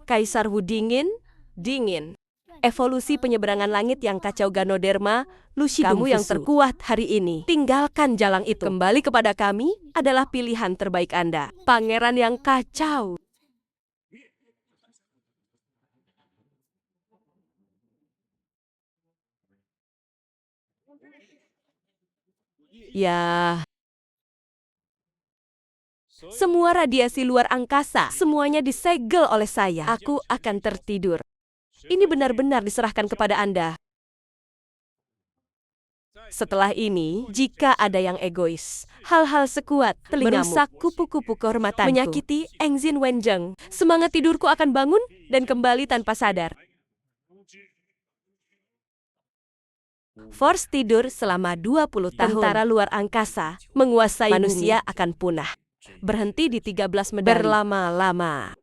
Kaisar Wu dingin, dingin. Evolusi penyeberangan langit yang kacau Ganoderma, Lucy kamu yang terkuat hari ini. Tinggalkan jalang itu. Kembali kepada kami adalah pilihan terbaik Anda. Pangeran yang kacau. Ya, semua radiasi luar angkasa, semuanya disegel oleh saya. Aku akan tertidur. Ini benar-benar diserahkan kepada Anda. Setelah ini, jika ada yang egois, hal-hal sekuat telingamu, merusak kupu-kupu kehormatanku, menyakiti Engzin Wenjeng, semangat tidurku akan bangun dan kembali tanpa sadar. Force tidur selama 20 tahun. Tentara luar angkasa menguasai manusia bumi akan punah. Berhenti di 13 medali. Berlama-lama.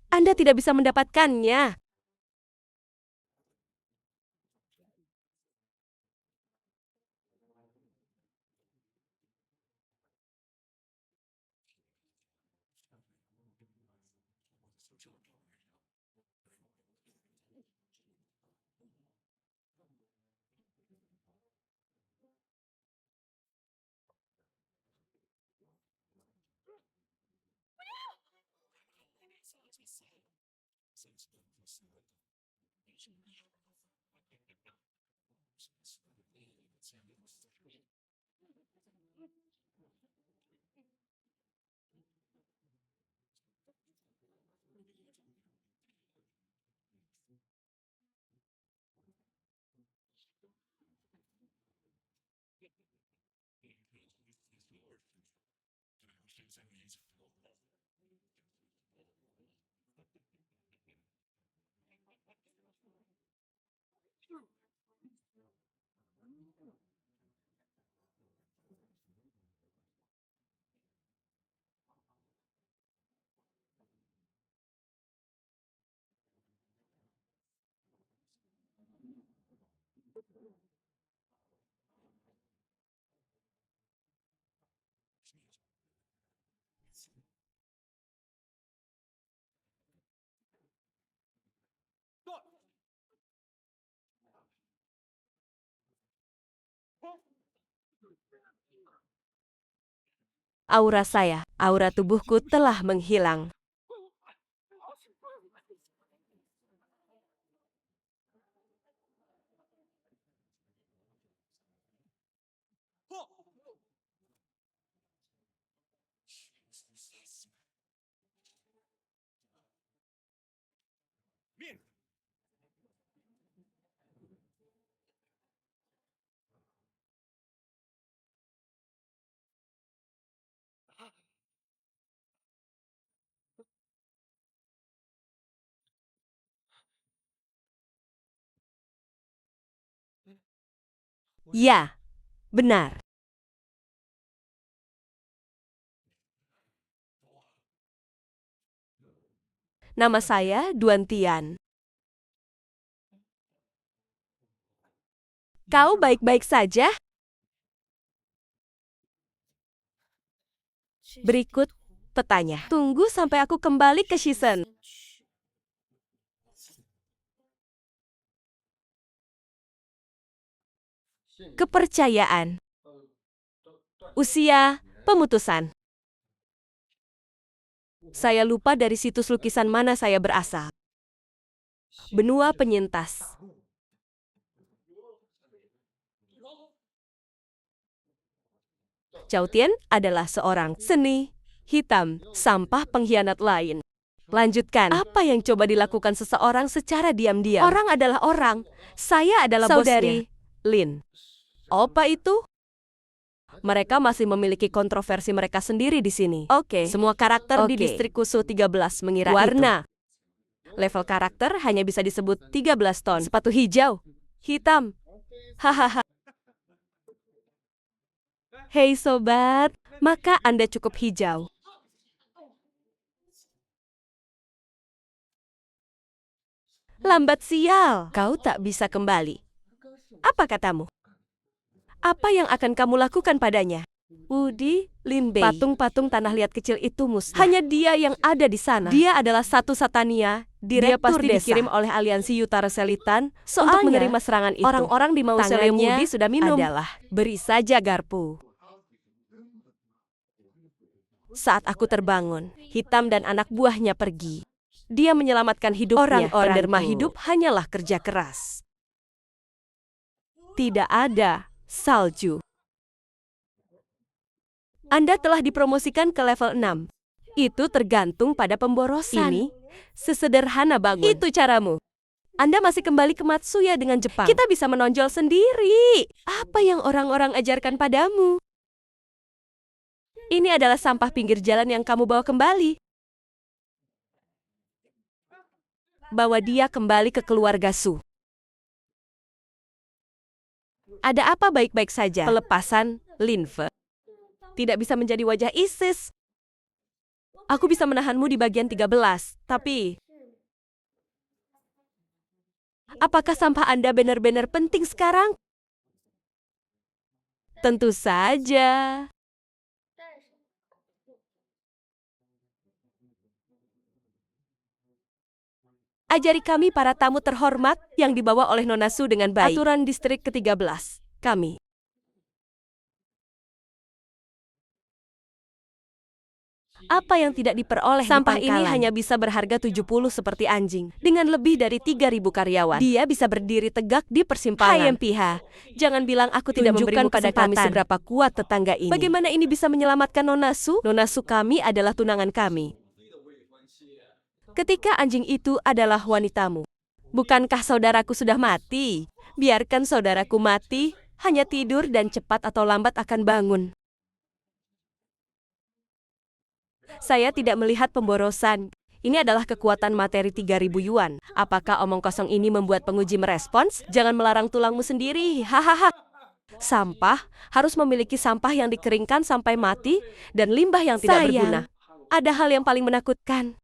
Anda tidak bisa mendapatkannya. Aura saya, aura tubuhku telah menghilang. Ya, benar. Nama saya Duan Tian. Kau baik-baik saja? Berikut petanya. Tunggu sampai aku kembali ke Shisen. Kepercayaan. Usia, pemutusan. Saya lupa dari situs lukisan mana saya berasal. Benua penyintas. Cao Tian adalah seorang seni Hitam, sampah pengkhianat lain. Lanjutkan. Apa yang coba dilakukan seseorang secara diam-diam? Orang adalah orang. Saya adalah Saudari Lin. Apa itu? Mereka masih memiliki kontroversi mereka sendiri di sini. Oke. Semua karakter di distrik Kusu 13 mengira warna. Level karakter hanya bisa disebut 13 ton. Sepatu hijau. Hitam. Hahaha. Hei sobat, maka Anda cukup hijau. Lambat sial, kau tak bisa kembali. Apa katamu? Apa yang akan kamu lakukan padanya? Woody Linbei. Patung-patung tanah liat kecil itu musnah. Hanya dia yang ada di sana. Dia adalah satu Satania, direktur desa. Dikirim oleh aliansi Utara Selitan untuk menerima serangan itu. Orang-orang di mausoleum Woody sudah minum. Beri saja garpu. Saat aku terbangun, Hitam dan anak buahnya pergi. Dia menyelamatkan hidupnya. Orang-orang penderma hidup hanyalah kerja keras. Tidak ada salju. Anda telah dipromosikan ke level 6. Itu tergantung pada pemborosan. Ini sesederhana bangun. Itu caramu. Anda masih kembali ke Matsuya dengan Jepang. Kita bisa menonjol sendiri. Apa yang orang-orang ajarkan padamu? Ini adalah sampah pinggir jalan yang kamu bawa kembali. Bawa dia kembali ke keluarga Su. Ada apa baik-baik saja? Pelepasan Linfe tidak bisa menjadi wajah ISIS. Aku bisa menahanmu di bagian 13, tapi apakah sampah Anda benar-benar penting sekarang? Tentu saja. Ajari kami para tamu terhormat yang dibawa oleh Nona Su dengan baik. Aturan distrik ke-13. Kami. Apa yang tidak diperoleh sampah di ini hanya bisa berharga 70 seperti anjing. Dengan lebih dari 3.000 karyawan. Dia bisa berdiri tegak di persimpangan. Hai MPH, jangan bilang aku tidak memberimu pada kami seberapa kuat tetangga ini. Bagaimana ini bisa menyelamatkan Nona Su? Nona Su kami adalah tunangan kami. Ketika anjing itu adalah wanitamu. Bukankah saudaraku sudah mati? Biarkan saudaraku mati, hanya tidur dan cepat atau lambat akan bangun. Saya tidak melihat pemborosan. Ini adalah kekuatan materi 3.000 yuan. Apakah omong kosong ini membuat penguji merespons? Jangan melarang tulangmu sendiri. Hahaha. Sampah harus memiliki sampah yang dikeringkan sampai mati dan limbah yang tidak berguna. Ada hal yang paling menakutkan.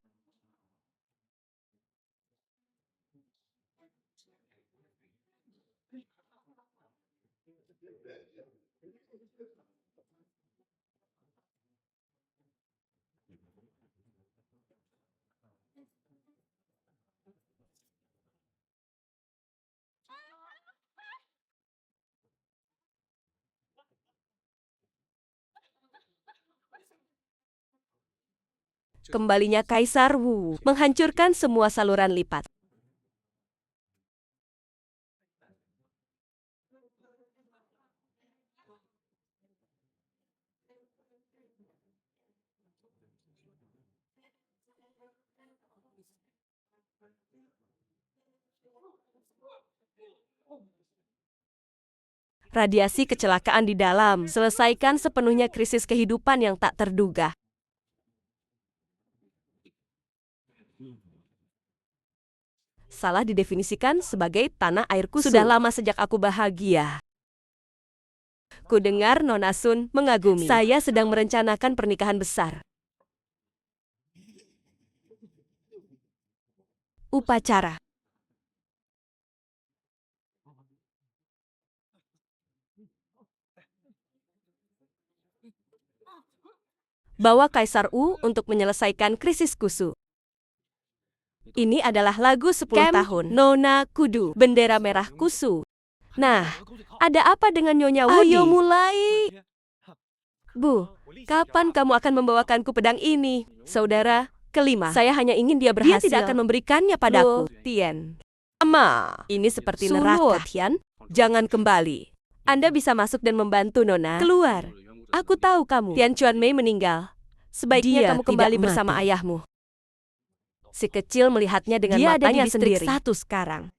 Kembalinya Kaisar Wu menghancurkan semua saluran lipat. Radiasi kecelakaan di dalam. Selesaikan sepenuhnya krisis kehidupan yang tak terduga. Salah didefinisikan sebagai tanah air Kusu. Sudah lama sejak aku bahagia. Ku dengar Nona Sun mengagumi. Saya sedang merencanakan pernikahan besar. Upacara. Bawa Kaisar Wu untuk menyelesaikan krisis Kusu. Ini adalah lagu 10 tahun. Nona Kudu, bendera merah Kusu. Nah, ada apa dengan Nyonya Woody? Ayo mulai. Bu, kapan kamu akan membawakanku pedang ini? Saudara, kelima. Saya hanya ingin dia berhasil. Dia tidak akan memberikannya padaku. Tien. Ama, ini seperti neraka. Tian, jangan kembali. Anda bisa masuk dan membantu Nona. Keluar. Aku tahu kamu. Tian Chuan Mei meninggal. Sebaiknya Dia kamu kembali tidak bersama mati. ayahmu. Si kecil melihatnya dengan Dia ada di matanya distrik sendiri. 1 sekarang.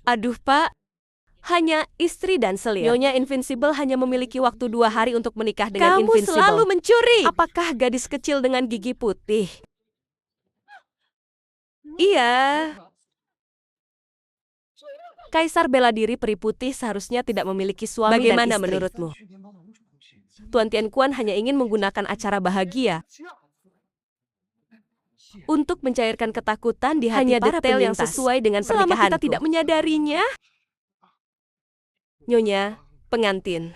Aduh, Pak. Hanya istri dan selir. Nyonya Invincible hanya memiliki waktu 2 hari untuk menikah dengan Kamu Invincible. selalu mencuri. Apakah gadis kecil dengan gigi putih? Iya. Kaisar bela diri peri putih seharusnya tidak memiliki suami dan istri. Bagaimana menurutmu? Tuan Tianquan hanya ingin menggunakan acara bahagia untuk mencairkan ketakutan di hati Hanya para detail yang penyintas. sesuai dengan Selama kita pernikahanku. tidak menyadarinya. Nyonya, pengantin.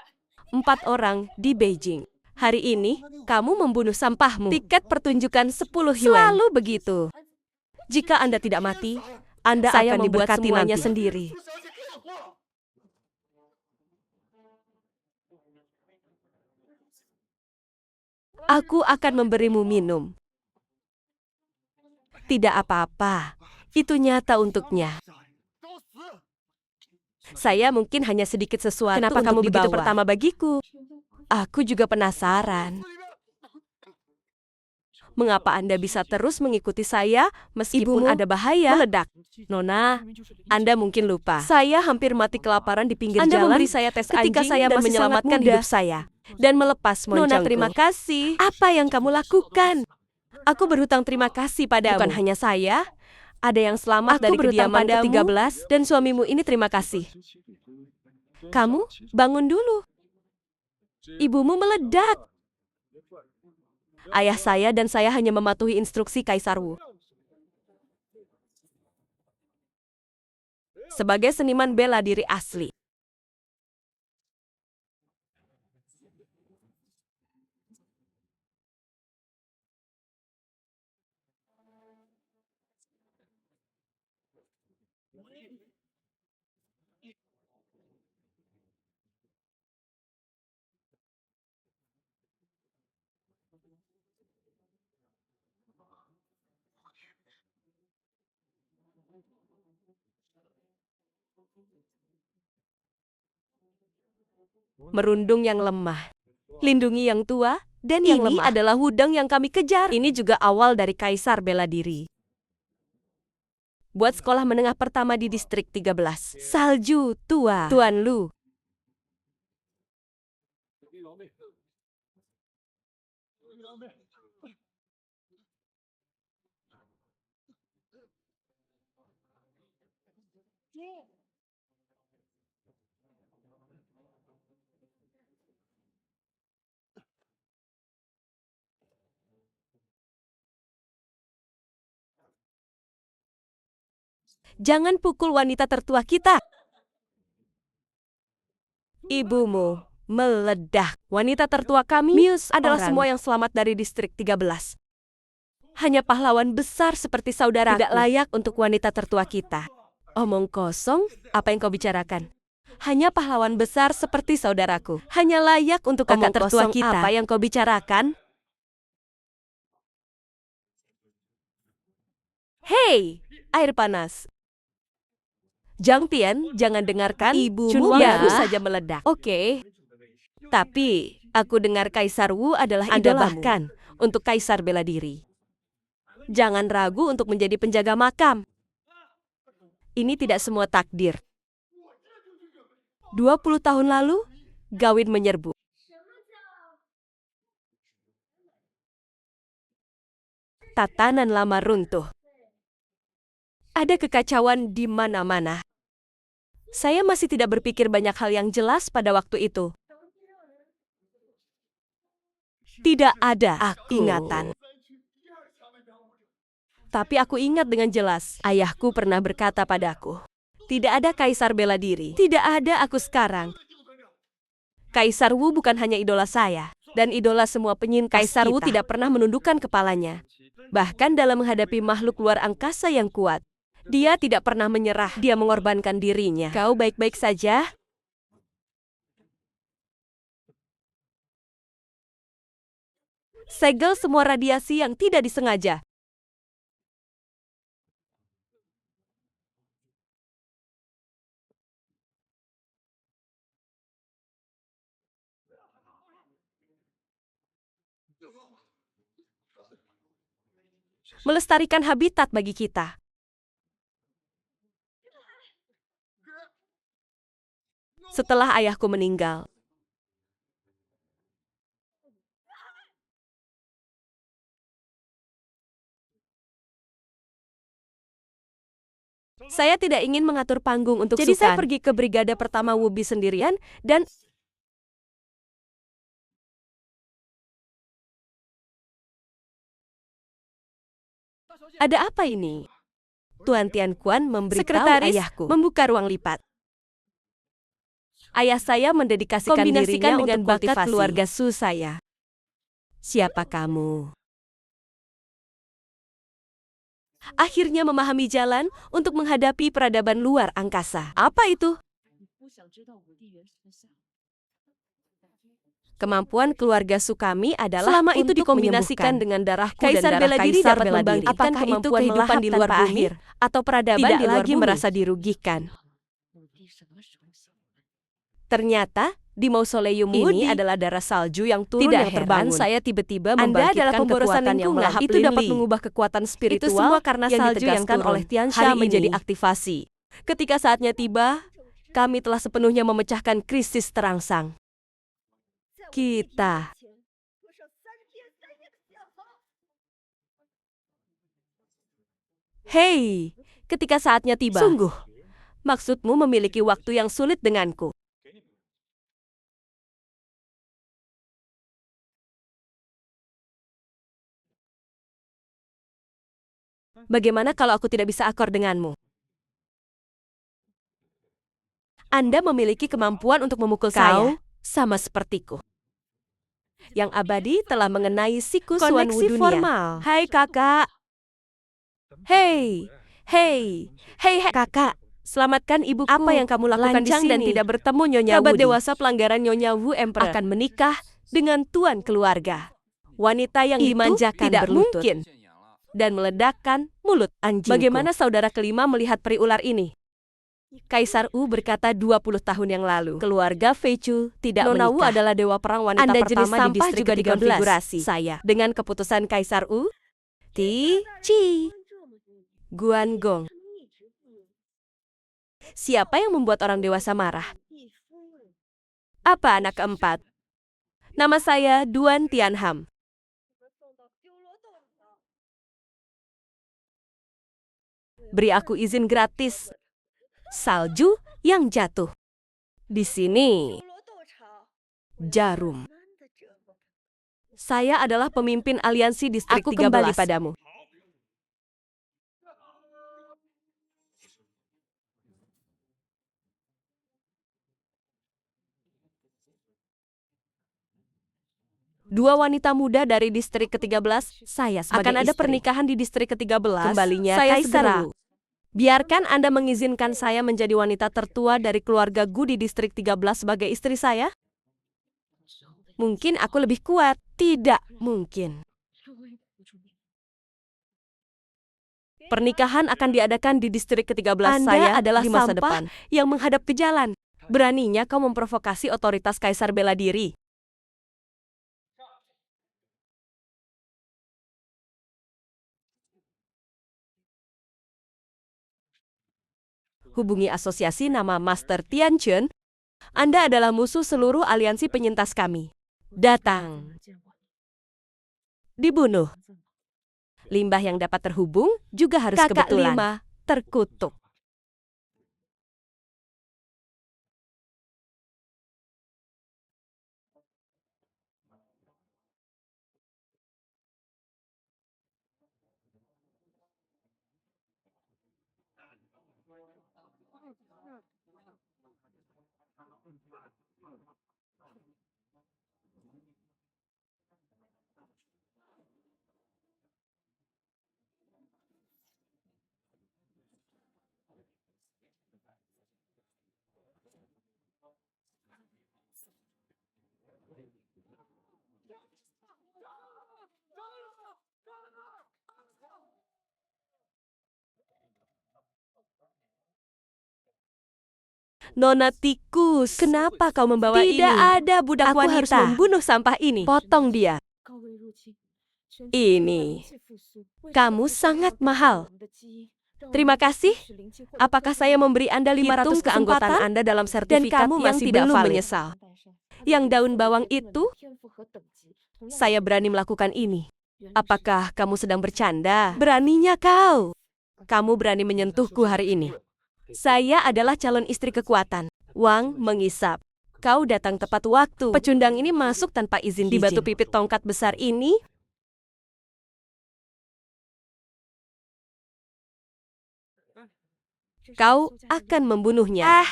4 orang di Beijing. Hari ini, kamu membunuh sampahmu. Tiket pertunjukan 10 yuan. Selalu begitu. Jika Anda tidak mati, Anda Saya akan membuat diberkati semuanya nanti. sendiri. Aku akan memberimu minum. Tidak apa-apa. Itu nyata untuknya. Saya mungkin hanya sedikit sesuatu Kenapa untuk kamu begitu dibawa. Pertama bagiku. Aku juga penasaran. Mengapa Anda bisa terus mengikuti saya meskipun Ibumu ada bahaya? meledak. Nona, Anda mungkin lupa. Saya hampir mati kelaparan di pinggir Anda jalan memberi saya tes ketika anjing saya dan masih menyelamatkan sangat muda hidup saya. dan melepas moncongku. Nona, terima kasih. Apa yang kamu lakukan? Aku berhutang terima kasih padamu. Bukan hanya saya, ada yang selamat dari kediaman ke-13 dan suamimu ini terima kasih. Kamu bangun dulu. Ibumu meledak. Ayah saya dan saya hanya mematuhi instruksi Kaisar Wu. Sebagai seniman bela diri asli. Merundung yang lemah, lindungi yang tua, dan yang lemah. Ini adalah hudang yang kami kejar. Ini juga awal dari Kaisar bela diri. Buat sekolah menengah pertama di distrik 13. Salju tua. Tuan Lu. Jangan pukul wanita tertua kita. Ibumu meledak. Wanita tertua kami adalah semua yang selamat dari distrik 13. Hanya pahlawan besar seperti saudaraku. Tidak layak untuk wanita tertua kita. Omong kosong, apa yang kau bicarakan? Hanya pahlawan besar seperti saudaraku. Hanya layak untuk kakak tertua kita. Apa yang kau bicarakan? Hei, air panas. Jang Tian, jangan dengarkan. Ibumu baru saja meledak. Oke. Tapi, aku dengar Kaisar Wu adalah idolamu. Bahkan untuk Kaisar bela diri. Jangan ragu untuk menjadi penjaga makam. Ini tidak semua takdir. 20 tahun lalu, Gawin menyerbu. Tatanan lama runtuh. Ada kekacauan di mana-mana. Saya masih tidak berpikir banyak hal yang jelas pada waktu itu. Tidak ada ingatan. Tapi aku ingat dengan jelas, ayahku pernah berkata padaku, tidak ada kaisar bela diri, tidak ada aku sekarang. Kaisar Wu bukan hanya idola saya, dan idola semua penyintas Kaisar Wu tidak pernah menundukkan kepalanya. Bahkan dalam menghadapi makhluk luar angkasa yang kuat, dia tidak pernah menyerah, dia mengorbankan dirinya. Kau baik-baik saja? Segel semua radiasi yang tidak disengaja. Melestarikan habitat bagi kita. Setelah ayahku meninggal, saya tidak ingin mengatur panggung untuk Jadi saya pergi ke brigade pertama Wubi sendirian dan ada apa ini? Tuan Tian Kuan memberitahu Sekretaris ayahku membuka ruang lipat. Ayah saya mendedikasikan dirinya dengan bakat keluarga Su saya. Siapa kamu? Akhirnya memahami jalan untuk menghadapi peradaban luar angkasa. Apa itu? Kemampuan keluarga Sukami adalah selama itu dikombinasikan dengan darahku Kaisar dan darah Kaisar dapat membangkitkan apakah itu kehidupan di luar bumi atau peradaban tidak di luar lagi bumi merasa dirugikan. Ternyata di mausoleum ini adalah darah salju yang turun tidak yang terbangun. Saya tiba-tiba membangkitkan kekuatan yang melahap itu dapat mengubah kekuatan spiritual. Itu semua karena salju yang turun oleh Tiansha menjadi aktivasi. Ketika saatnya tiba, kami telah sepenuhnya memecahkan krisis terangsang. Kita Hei, ketika saatnya tiba. Sungguh, maksudmu memiliki waktu yang sulit denganku. Bagaimana kalau aku tidak bisa akor denganmu? Anda memiliki kemampuan untuk memukul saya, sama sepertiku. Yang abadi telah mengenai siku Suanwu dunia. Formal. Hai kakak. Hei kakak. Selamatkan ibuku. Apa yang kamu lakukan di sini? Dan tidak bertemu Nyonya Wu. Kerabat dewasa pelanggaran Nyonya Wu Emperor akan menikah dengan tuan keluarga. Wanita yang dimanjakan tidak berlutut mungkin. Dan meledakkan mulut anjingku. Bagaimana saudara kelima melihat peri ular ini? Kaisar Wu berkata 20 tahun yang lalu, keluarga Feichu tidak menikah. Nona Wu adalah dewa perang wanita Anda pertama di distrik juga dikonfigurasi. Saya. Dengan keputusan Kaisar Wu, Ti Chi Guangong. Siapa yang membuat orang dewasa marah? Apa anak keempat? Nama saya Duan Tianham. Beri aku izin gratis. Salju yang jatuh. Di sini, jarum. Saya adalah pemimpin aliansi distrik 13. Aku kembali padamu. Dua wanita muda dari distrik ke-13, saya sebagai akan ada istri. Pernikahan di distrik ke-13, kembalinya saya segera. Biarkan Anda mengizinkan saya menjadi wanita tertua dari keluarga Gu di distrik 13 sebagai istri saya? Mungkin aku lebih kuat. Tidak mungkin. Pernikahan akan diadakan di distrik ke-13 saya adalah di masa depan yang menghadap ke jalan. Beraninya kau memprovokasi otoritas Kaisar bela diri. Hubungi asosiasi nama Master Tianchun. Anda adalah musuh seluruh aliansi penyintas kami. Datang. Dibunuh. Limbah yang dapat terhubung juga harus Kakak kebetulan. 5 terkutuk. Nona tikus, kenapa kau membawa ini? Tidak ada budak wanita. Aku harus membunuh sampah ini. Potong dia. Ini. Kamu sangat mahal. Terima kasih. Apakah saya memberi Anda 500 keanggotaan Anda dalam sertifikat dan kamu masih yang belum menyesal? Yang daun bawang itu, saya berani melakukan ini. Apakah kamu sedang bercanda? Beraninya kau. Kamu berani menyentuhku hari ini. Saya adalah calon istri kekuatan. Wang mengisap. Kau datang tepat waktu. Pecundang ini masuk tanpa izin di batu pipit tongkat besar ini. Kau akan membunuhnya.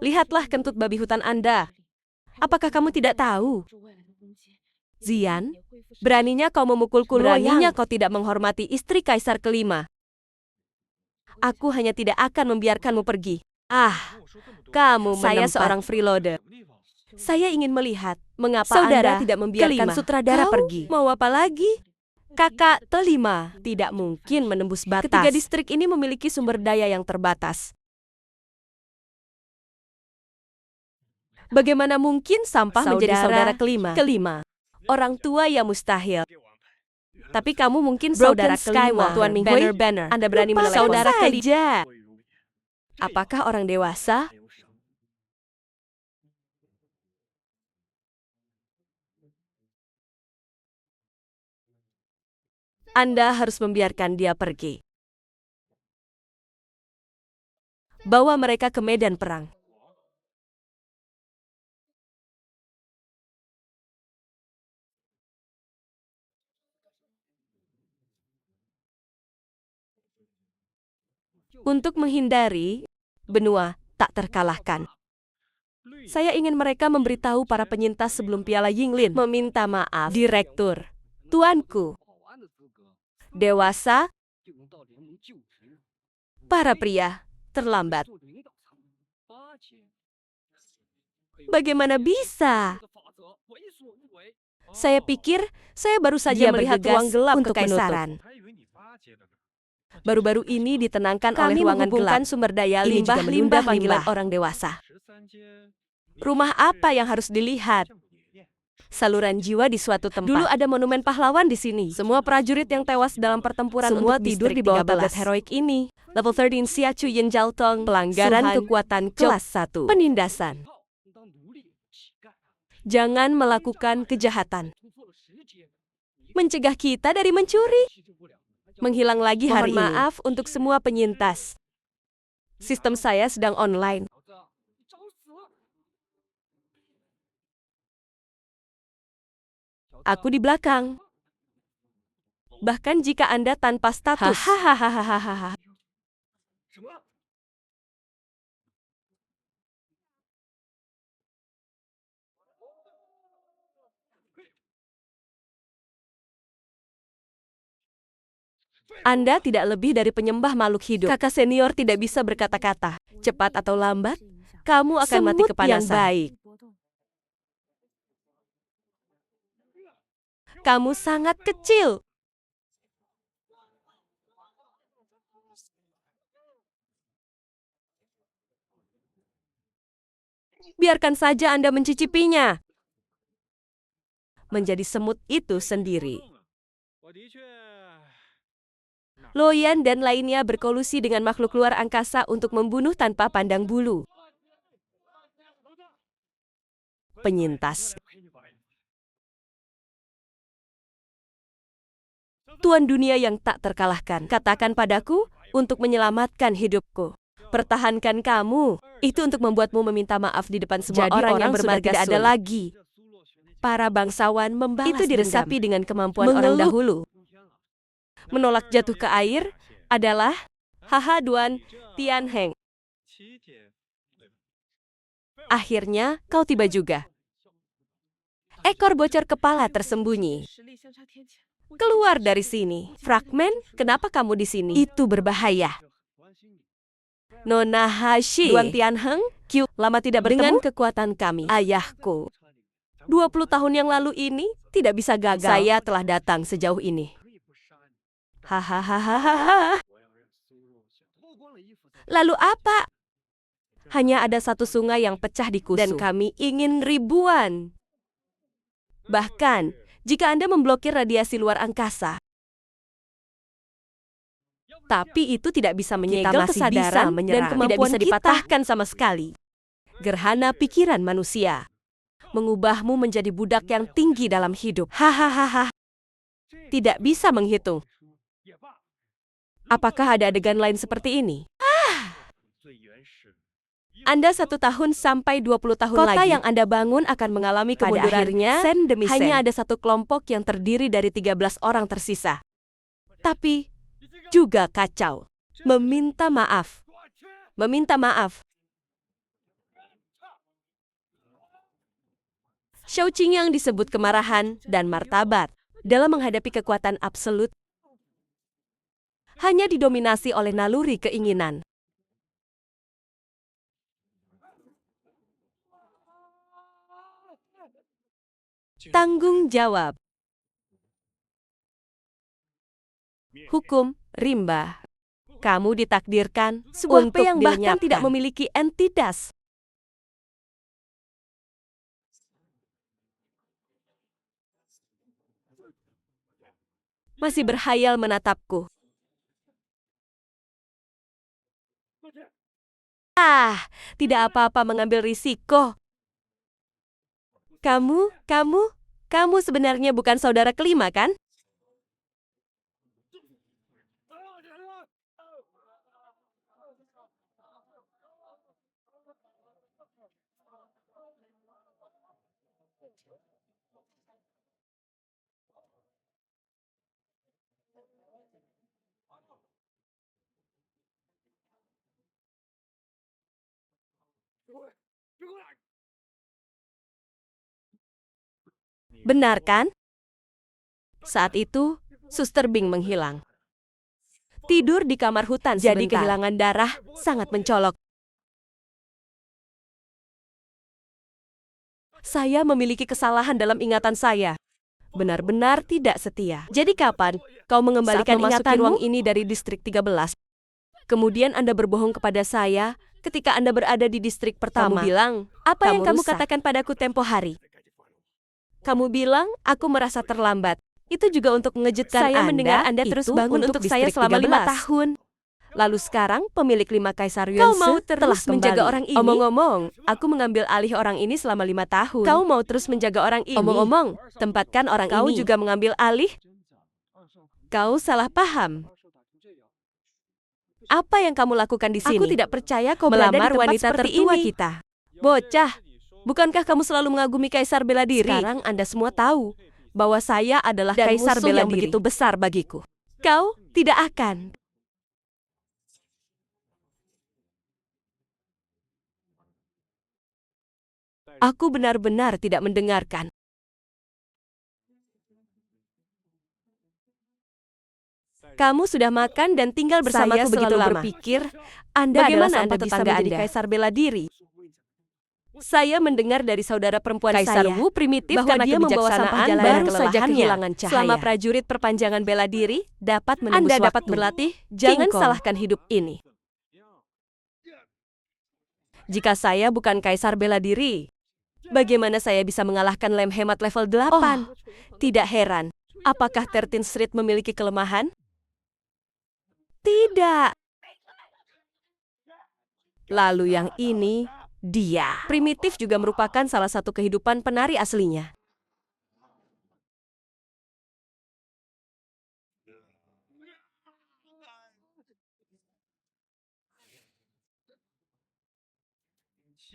Lihatlah kentut babi hutan Anda. Apakah kamu tidak tahu? Zian, beraninya kau memukulku loyang. Beraninya kau tidak menghormati istri kaisar kelima. Aku hanya tidak akan membiarkanmu pergi. Kamu menempat. Saya seorang freeloader. Saya ingin melihat mengapa saudara Anda tidak membiarkan sutradara pergi. Mau apa lagi? Kakak telima tidak mungkin menembus batas. Ketiga distrik ini memiliki sumber daya yang terbatas. Bagaimana mungkin sampah menjadi saudara kelima? Orang tua ya mustahil. Tapi kamu mungkin saudara kelima, Tuan Minghui. Banner. Anda berani menilai saudara kelima. Apakah orang dewasa? Anda harus membiarkan dia pergi. Bawa mereka ke medan perang. Untuk menghindari benua tak terkalahkan. Saya ingin mereka memberitahu para penyintas sebelum Piala Yinglin. Meminta maaf, Direktur. Tuanku. Dewasa. Para pria terlambat. Bagaimana bisa? Saya pikir saya baru saja melihat ruang gelap untuk kekaisaran. Baru-baru ini ditenangkan oleh ruangan gelap. Sumber daya limbah panggilan orang dewasa. Rumah apa yang harus dilihat? Saluran jiwa di suatu tempat. Dulu ada monumen pahlawan di sini. Semua prajurit yang tewas dalam pertempuran semua untuk tidur di bawah bagat heroik ini. Level 13 Siachu Yin Jaltong. Pelanggaran kekuatan kelas 1. Penindasan. Jangan melakukan kejahatan. Mencegah kita dari mencuri. Menghilang lagi hari ini. Mohon maaf untuk semua penyintas. Sistem saya sedang online. Aku di belakang. Bahkan jika Anda tanpa status. Hahaha. Anda tidak lebih dari penyembah makhluk hidup. Kakak senior tidak bisa berkata-kata. Cepat atau lambat, kamu akan mati kepanasan. Yang baik. Kamu sangat kecil. Biarkan saja Anda mencicipinya. Menjadi semut itu sendiri. Loyan dan lainnya berkolusi dengan makhluk luar angkasa untuk membunuh tanpa pandang bulu. Penyintas. Tuan dunia yang tak terkalahkan, katakan padaku untuk menyelamatkan hidupku. Pertahankan kamu. Itu untuk membuatmu meminta maaf di depan semua orang yang bermarga tidak ada lagi. Para bangsawan membalas itu diresapi dengan kemampuan orang dahulu. Menolak jatuh ke air adalah Duan Tianheng. Akhirnya kau tiba juga. Ekor bocor kepala tersembunyi. Keluar dari sini. Fragmen, kenapa kamu di sini? Itu berbahaya. Nona Hashi, Duan Tianheng, lama tidak bertemu. Dengan kekuatan kami, ayahku. 20 tahun yang lalu ini tidak bisa gagal. Saya telah datang sejauh ini. Hahaha. Lalu apa? Hanya ada satu sungai yang pecah di Kusu. Dan kami ingin ribuan. Bahkan, jika Anda memblokir radiasi luar angkasa, tapi itu tidak bisa menyegel kesadaran dan kemampuan tidak bisa dipatahkan sama sekali. Gerhana pikiran manusia mengubahmu menjadi budak yang tinggi dalam hidup. Hahaha. Tidak bisa menghitung. Apakah ada adegan lain seperti ini? Anda 1 tahun sampai 20 tahun lagi. Kota yang Anda bangun akan mengalami kemunduran sen demi sen. Hanya ada satu kelompok yang terdiri dari 13 orang tersisa. Tapi juga kacau. Meminta maaf. Meminta maaf. Shouqing yang disebut kemarahan dan martabat dalam menghadapi kekuatan absolut hanya didominasi oleh naluri keinginan. Tanggung jawab. Hukum rimba. Kamu ditakdirkan sebuah untuk yang bahkan tidak memiliki entitas. Masih berhayal menatapku. Tidak apa-apa mengambil risiko. Kamu sebenarnya bukan saudara kelima, kan? Benar kan? Saat itu, Suster Bing menghilang. Tidur di kamar hutan sebentar. Jadi kehilangan darah sangat mencolok. Saya memiliki kesalahan dalam ingatan saya. Benar-benar tidak setia. Jadi kapan kau mengembalikan ingatanmu? Ruang ini dari distrik 13. Kemudian Anda berbohong kepada saya ketika Anda berada di distrik pertama. Kamu bilang, apa yang kamu katakan padaku tempo hari? Kamu bilang, aku merasa terlambat. Itu juga untuk mengejutkan Anda. Saya mendengar Anda terus bangun untuk saya selama 5 tahun. Lalu sekarang, pemilik 5 Kaisar Yuanse telah kembali. Menjaga orang ini? Omong-omong, aku mengambil alih orang ini selama 5 tahun. Kau mau terus menjaga orang ini? Omong-omong, tempatkan orang ini. Kau juga mengambil alih? Kau salah paham. Apa yang kamu lakukan di sini? Aku tidak percaya kau melamar wanita tertua kita. Bocah, bukankah kamu selalu mengagumi Kaisar bela diri? Sekarang Anda semua tahu bahwa saya adalah Kaisar bela diri yang begitu besar bagiku. Kau tidak akan. Aku benar-benar tidak mendengarkan. Kamu sudah makan dan tinggal bersamaku begitu lama. Berpikir, Anda adalah sampah tetangga Anda. Kaisar bela diri. Saya mendengar dari saudara perempuan Kaisar Wu primitif bahwa dia membawa sampah baru saja kehilangan cahaya. Selama prajurit perpanjangan bela diri dapat menembus Anda dapat berlatih, jangan salahkan hidup ini. Jika saya bukan Kaisar bela diri, bagaimana saya bisa mengalahkan lem hemat level 8? Tidak heran. Apakah 13th Street memiliki kelemahan? Tidak. Lalu yang ini, dia. Primitif juga merupakan salah satu kehidupan penari aslinya.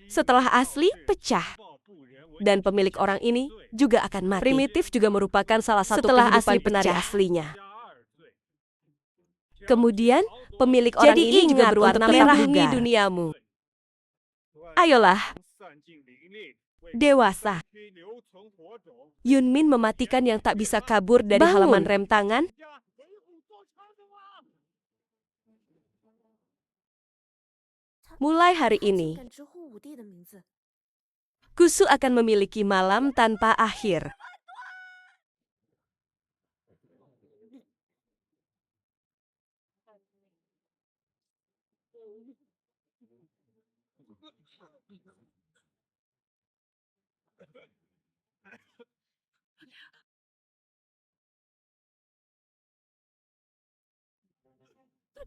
Setelah asli, pecah. Dan pemilik orang ini juga akan mati. Primitif juga merupakan salah satu kehidupan penari aslinya. Kemudian, pemilik orang ini juga berwarna merah bugar. Duniamu. Ayolah. Dewasa. Yunmin mematikan yang tak bisa kabur dari halaman rem tangan. Mulai hari ini, Kusu akan memiliki malam tanpa akhir.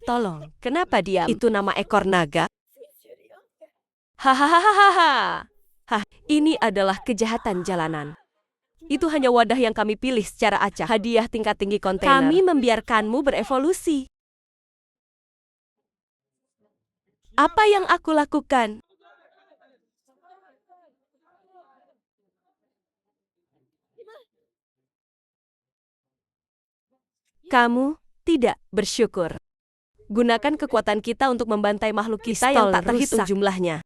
Tolong, kenapa diam? Itu nama ekor naga? Hahaha. Hah, ini adalah kejahatan jalanan. Itu hanya wadah yang kami pilih secara acak. Hadiah tingkat tinggi kontainer. Kami membiarkanmu berevolusi. Apa yang aku lakukan? Kamu tidak bersyukur. Gunakan kekuatan kita untuk membantai makhluk kita yang tak terhitung jumlahnya.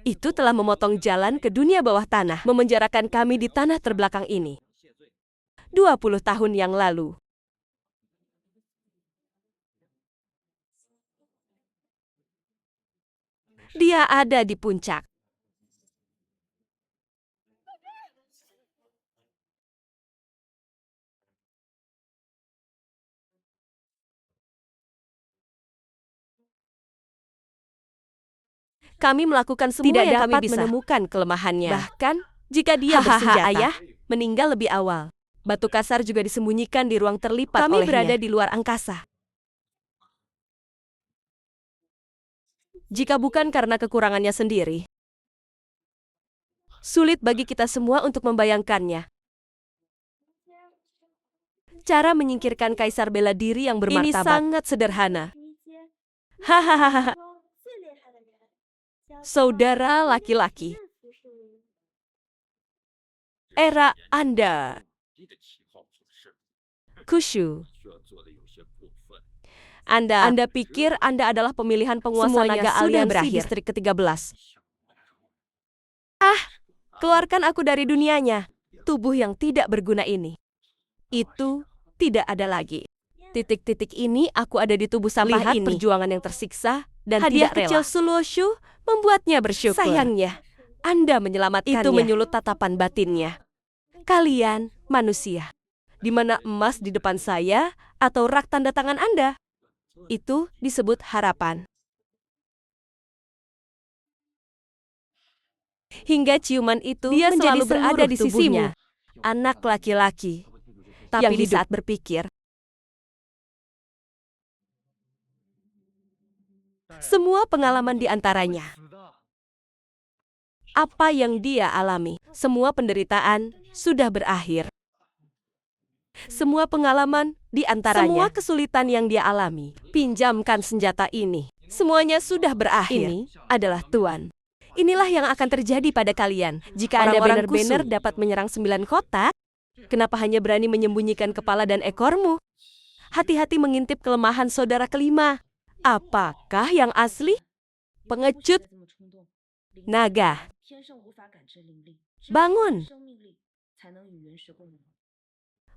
Itu telah memotong jalan ke dunia bawah tanah, memenjarakan kami di tanah terbelakang ini. 20 tahun yang lalu. Dia ada di puncak. Kami melakukan semua Tidak yang kami dapat bisa menemukan kelemahannya. Bahkan, jika dia bersenjata, ayah meninggal lebih awal. Batu kasar juga disembunyikan di ruang terlipat olehnya. Kami berada di luar angkasa. Jika bukan karena kekurangannya sendiri, sulit bagi kita semua untuk membayangkannya. Cara menyingkirkan kaisar bela diri yang bermartabat. Ini sangat sederhana. Hahaha. Saudara laki-laki. Era Anda. Kushu. Anda pikir Anda adalah pemilihan penguasa Semuanya naga sudah aliansi berakhir. distrik ke-13. Keluarkan aku dari dunianya. Tubuh yang tidak berguna ini. Itu tidak ada lagi. Titik-titik ini aku ada di tubuh sampah Lihat ini. Perjuangan yang tersiksa dan Hadiah tidak rela. kecil Suloshu membuatnya bersyukur. Sayangnya, Anda menyelamatkannya. Itu menyulut tatapan batinnya. Kalian manusia. Di mana emas di depan saya atau rak tanda tangan Anda? Itu disebut harapan. Hingga ciuman itu Dia menjadi selalu berada berada di sisimu. Anak laki-laki. Tapi yang di hidup. saat berpikir, semua pengalaman di antaranya. Apa yang dia alami, semua penderitaan sudah berakhir. Semua pengalaman di antaranya, semua kesulitan yang dia alami, pinjamkan senjata ini. Semuanya sudah berakhir. Ini adalah Tuan. Inilah yang akan terjadi pada kalian. Jika Anda benar-benar dapat menyerang 9 kota, kenapa hanya berani menyembunyikan kepala dan ekormu? Hati-hati mengintip kelemahan saudara kelima. Apakah yang asli? Pengecut naga. Bangun.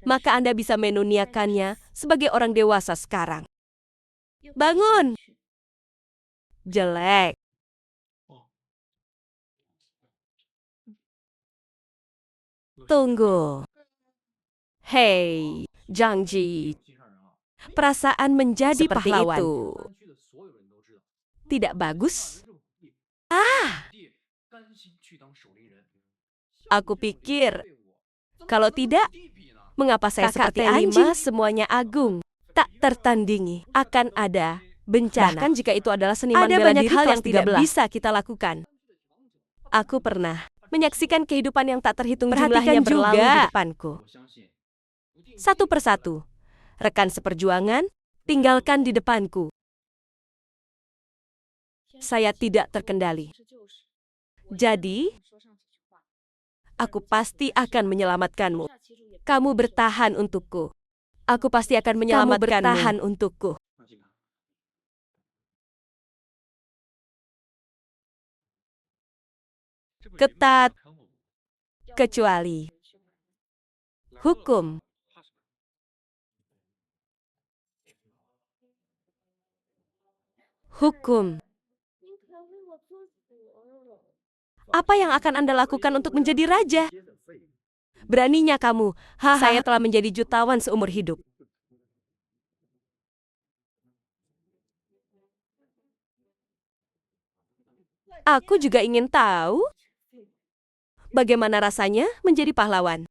Maka Anda bisa menuniakannya sebagai orang dewasa sekarang. Bangun. Jelek. Tunggu. Hei, Zhangji. Perasaan menjadi Seperti pahlawan itu. tidak bagus? Aku pikir, kalau tidak, mengapa saya Kakak seperti T5 anjing? Semuanya agung, tak tertandingi. Akan ada bencana. Bahkan jika itu adalah seniman Ada bela banyak diri hal kelas yang tidak 13. bisa kita lakukan. Aku pernah menyaksikan kehidupan yang tak terhitung Perhatikan jumlahnya berlalu juga. di depanku. Satu persatu, rekan seperjuangan, tinggalkan di depanku. Saya tidak terkendali. Jadi, aku pasti akan menyelamatkanmu. Kamu bertahan untukku. Aku pasti akan menyelamatkanmu. Kamu bertahan untukku. Ketat, kecuali hukum. Hukum. Apa yang akan Anda lakukan untuk menjadi raja? Beraninya kamu. Saya telah menjadi jutawan seumur hidup. Aku juga ingin tahu bagaimana rasanya menjadi pahlawan.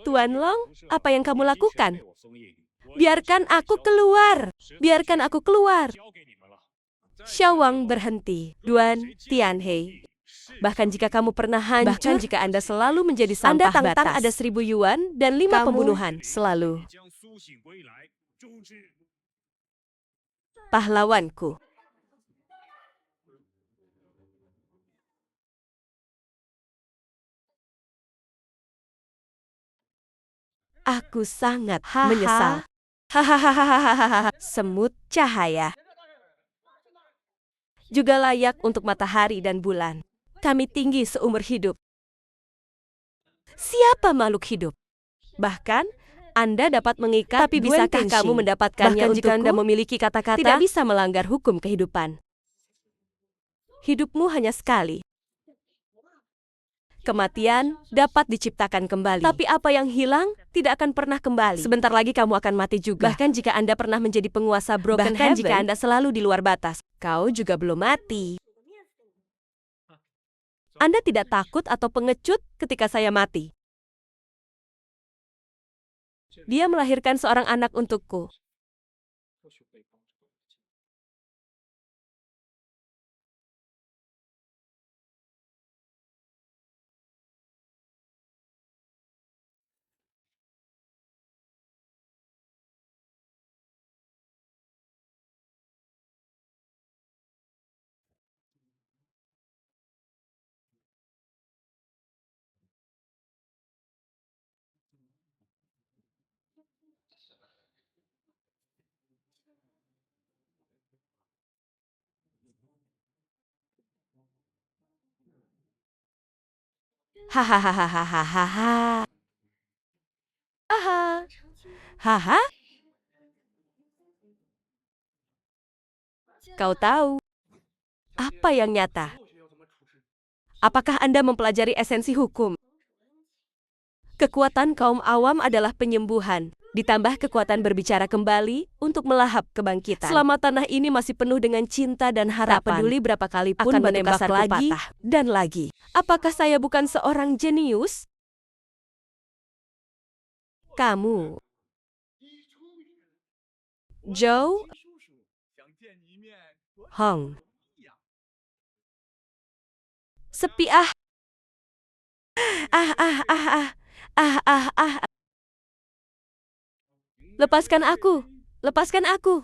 Tuan Long, apa yang kamu lakukan? Biarkan aku keluar! Biarkan aku keluar! Xiao Wang berhenti. Duan Tianhe. Bahkan jika kamu pernah hancur, bahkan jika Anda selalu menjadi sampah Anda tangtang batas. Ada 1000 yuan dan 5 pembunuhan. Selalu. Pahlawanku. Aku sangat menyesal. Hahaha. Semut cahaya. Juga layak untuk matahari dan bulan. Kami tinggi seumur hidup. Siapa makhluk hidup? Bahkan, Anda dapat mengikat, tapi bisakah kamu mendapatkannya bahkan jika Anda memiliki kata-kata, tidak bisa melanggar hukum kehidupan. Hidupmu hanya sekali. Kematian dapat diciptakan kembali. Tapi apa yang hilang tidak akan pernah kembali. Sebentar lagi kamu akan mati juga. Bahkan jika Anda pernah menjadi penguasa Broken Heaven, jika Anda selalu di luar batas, kau juga belum mati. Anda tidak takut atau pengecut ketika saya mati. Dia melahirkan seorang anak untukku. Hahaha. Haha. Haha. Kau tahu apa yang nyata? Apakah Anda mempelajari esensi hukum? Kekuatan kaum awam adalah penyembuhan, ditambah kekuatan berbicara kembali untuk melahap kebangkitan. Selama tanah ini masih penuh dengan cinta dan harapan, tak peduli berapa kali pun akan menembak lagi patah dan lagi. Apakah saya bukan seorang jenius? Kamu, Zhou Hong. Sepi ah. Lepaskan aku. Lepaskan aku.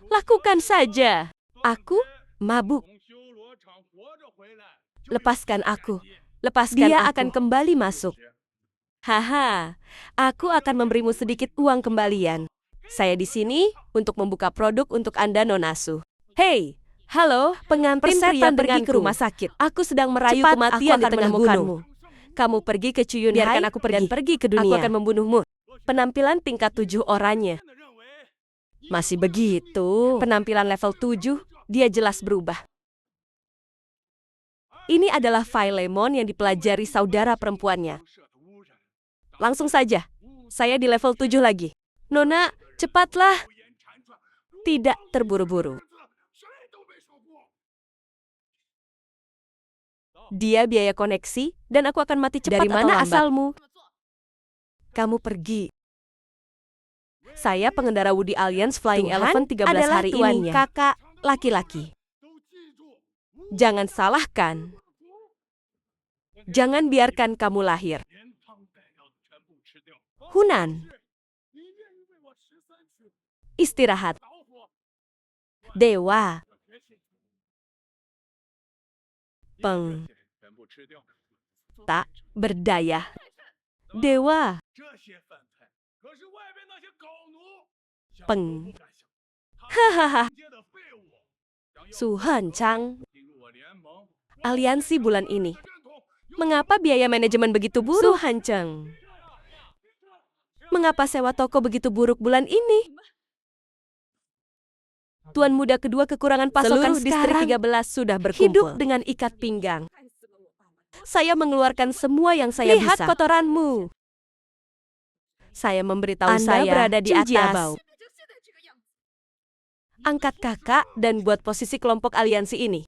Lakukan saja. Aku mabuk. Lepaskan aku. Lepaskan Dia akan kembali masuk. Haha, aku akan memberimu sedikit uang kembalian. Saya di sini untuk membuka produk untuk Anda, Nonasu. Hei, halo, pengantin pria pergi ke rumah sakit. Aku sedang merayu kematian di tengah gunung. Kamu pergi ke Cuyun Hai dan pergi ke dunia. Aku akan membunuhmu. Penampilan tingkat 7 oranye. Masih begitu. Penampilan level 7, dia jelas berubah. Ini adalah Philemon yang dipelajari saudara perempuannya. Langsung saja, saya di level 7 lagi. Nona, cepatlah. Tidak terburu-buru. Dia biaya koneksi, dan aku akan mati cepat. Dari mana asalmu? Kamu pergi. Saya pengendara Woody Alliance Flying Elephant 13 hari ini. Kakak laki-laki. Jangan salahkan. Jangan biarkan kamu lahir. Hunan. Istirahat. Dewa. Peng. Tak berdaya. Dewa. Peng. Hahaha. Suhan Chang. Aliansi bulan ini. Mengapa biaya manajemen begitu buruk? Suhan Chang. Mengapa sewa toko begitu buruk bulan ini? Tuan muda kedua kekurangan pasokan. Seluruh distrik 13 sudah berkumpul. Hidup dengan ikat pinggang. Saya mengeluarkan semua yang saya bisa. Lihat kotoranmu. Saya memberitahu Anda berada di atas. Angkat kakak dan buat posisi kelompok aliansi ini.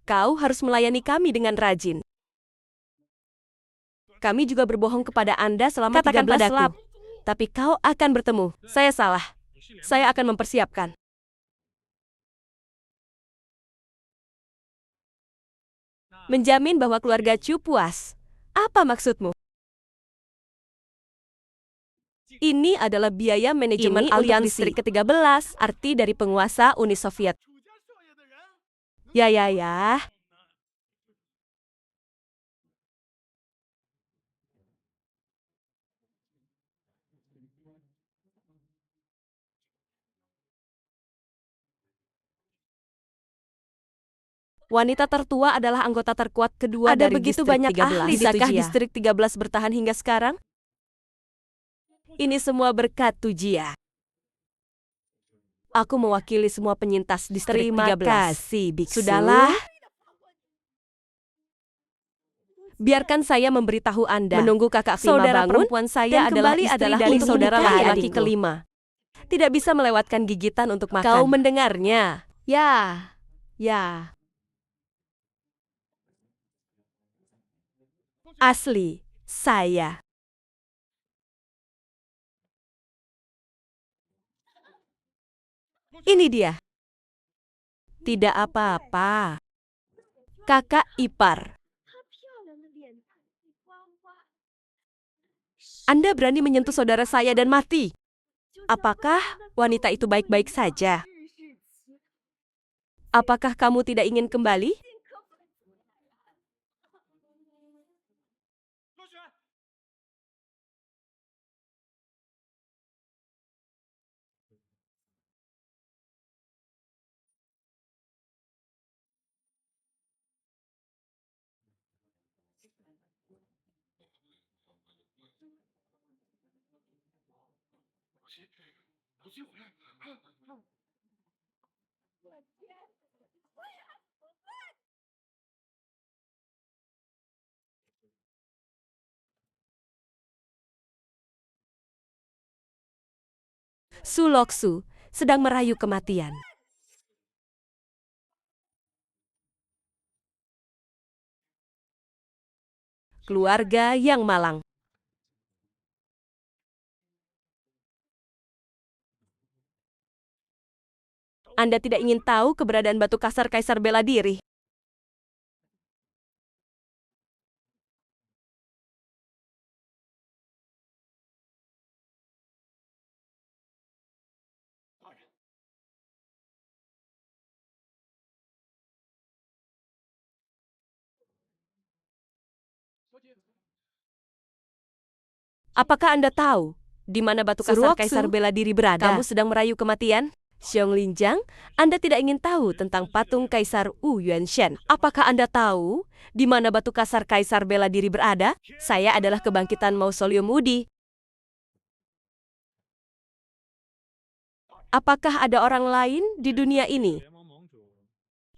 Kau harus melayani kami dengan rajin. Kami juga berbohong kepada Anda selama 13 lap. Tapi kau akan bertemu. Saya salah. Saya akan mempersiapkan. Menjamin bahwa keluarga Chu puas. Apa maksudmu? Ini adalah biaya manajemen aliansi distrik ke-13, arti dari penguasa Uni Soviet. Ya. Wanita tertua adalah anggota terkuat kedua dari begitu banyak 13. Bisakah distrik 13 bertahan hingga sekarang? Ini semua berkat Tujia. Aku mewakili semua penyintas distrik 13. Terima kasih, Biksu. Sudahlah. Biarkan saya memberitahu Anda. Menunggu kakak Fima saudara bangun, perempuan saya adalah istri dari saudara laki-laki kelima. Tidak bisa melewatkan gigitan untuk makan. Kau mendengarnya? Ya. Asli, saya. Ini dia. Tidak apa-apa. Kakak ipar. Anda berani menyentuh saudara saya dan mati. Apakah wanita itu baik-baik saja? Apakah kamu tidak ingin kembali? Su Loksu sedang merayu kematian. Keluarga yang malang. Anda tidak ingin tahu keberadaan batu kasar Kaisar Bela Diri? Apakah Anda tahu di mana batu kasar Kaisar Bela Diri berada? Kamu sedang merayu kematian? Xiong Linjang, Anda tidak ingin tahu tentang patung Kaisar Wu Yuanshen. Apakah Anda tahu di mana batu kasar Kaisar Bela Diri berada? Saya adalah kebangkitan Mausoleum Wudi. Apakah ada orang lain di dunia ini?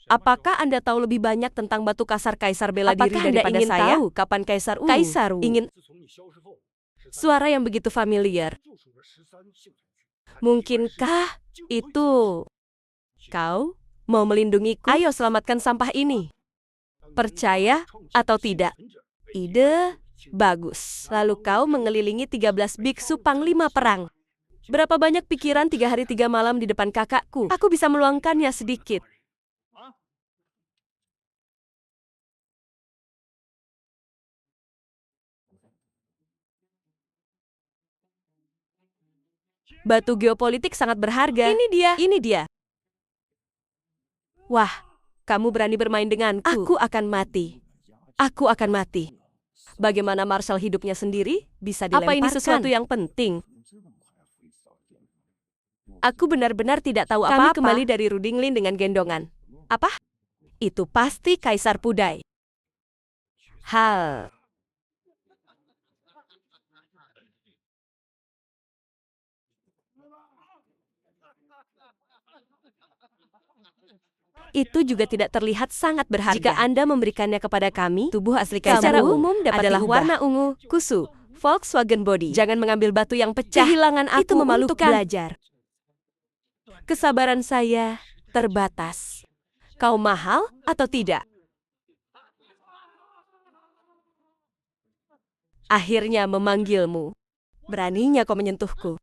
Apakah Anda tahu lebih banyak tentang batu kasar Kaisar Bela Diri daripada saya? Tahu kapan Kaisar Wu ingin... Suara yang begitu familiar. Mungkinkah itu kau mau melindungiku? Ayo selamatkan sampah ini. Percaya atau tidak? Ide bagus. Lalu kau mengelilingi 13 biksu panglima perang. Berapa banyak pikiran 3 hari 3 malam di depan kakakku? Aku bisa meluangkannya sedikit. Batu geopolitik sangat berharga. Ini dia. Wah, kamu berani bermain denganku. Aku akan mati. Bagaimana Marshal hidupnya sendiri bisa dilemparkan? Apa ini sesuatu yang penting? Aku benar-benar tidak tahu apa-apa. Kami kembali dari Rudinglin dengan gendongan. Apa? Itu pasti Kaisar Pudai. Hal Itu juga tidak terlihat sangat berharga. Jika Anda memberikannya kepada kami, tubuh asli kamu secara umum dapat adalah warna ungu, kusu, Volkswagen Body. Jangan mengambil batu yang pecah. Kehilangan aku itu memalukan. Untuk belajar. Kesabaran saya terbatas. Kau mahal atau tidak? Akhirnya memanggilmu. Beraninya kau menyentuhku.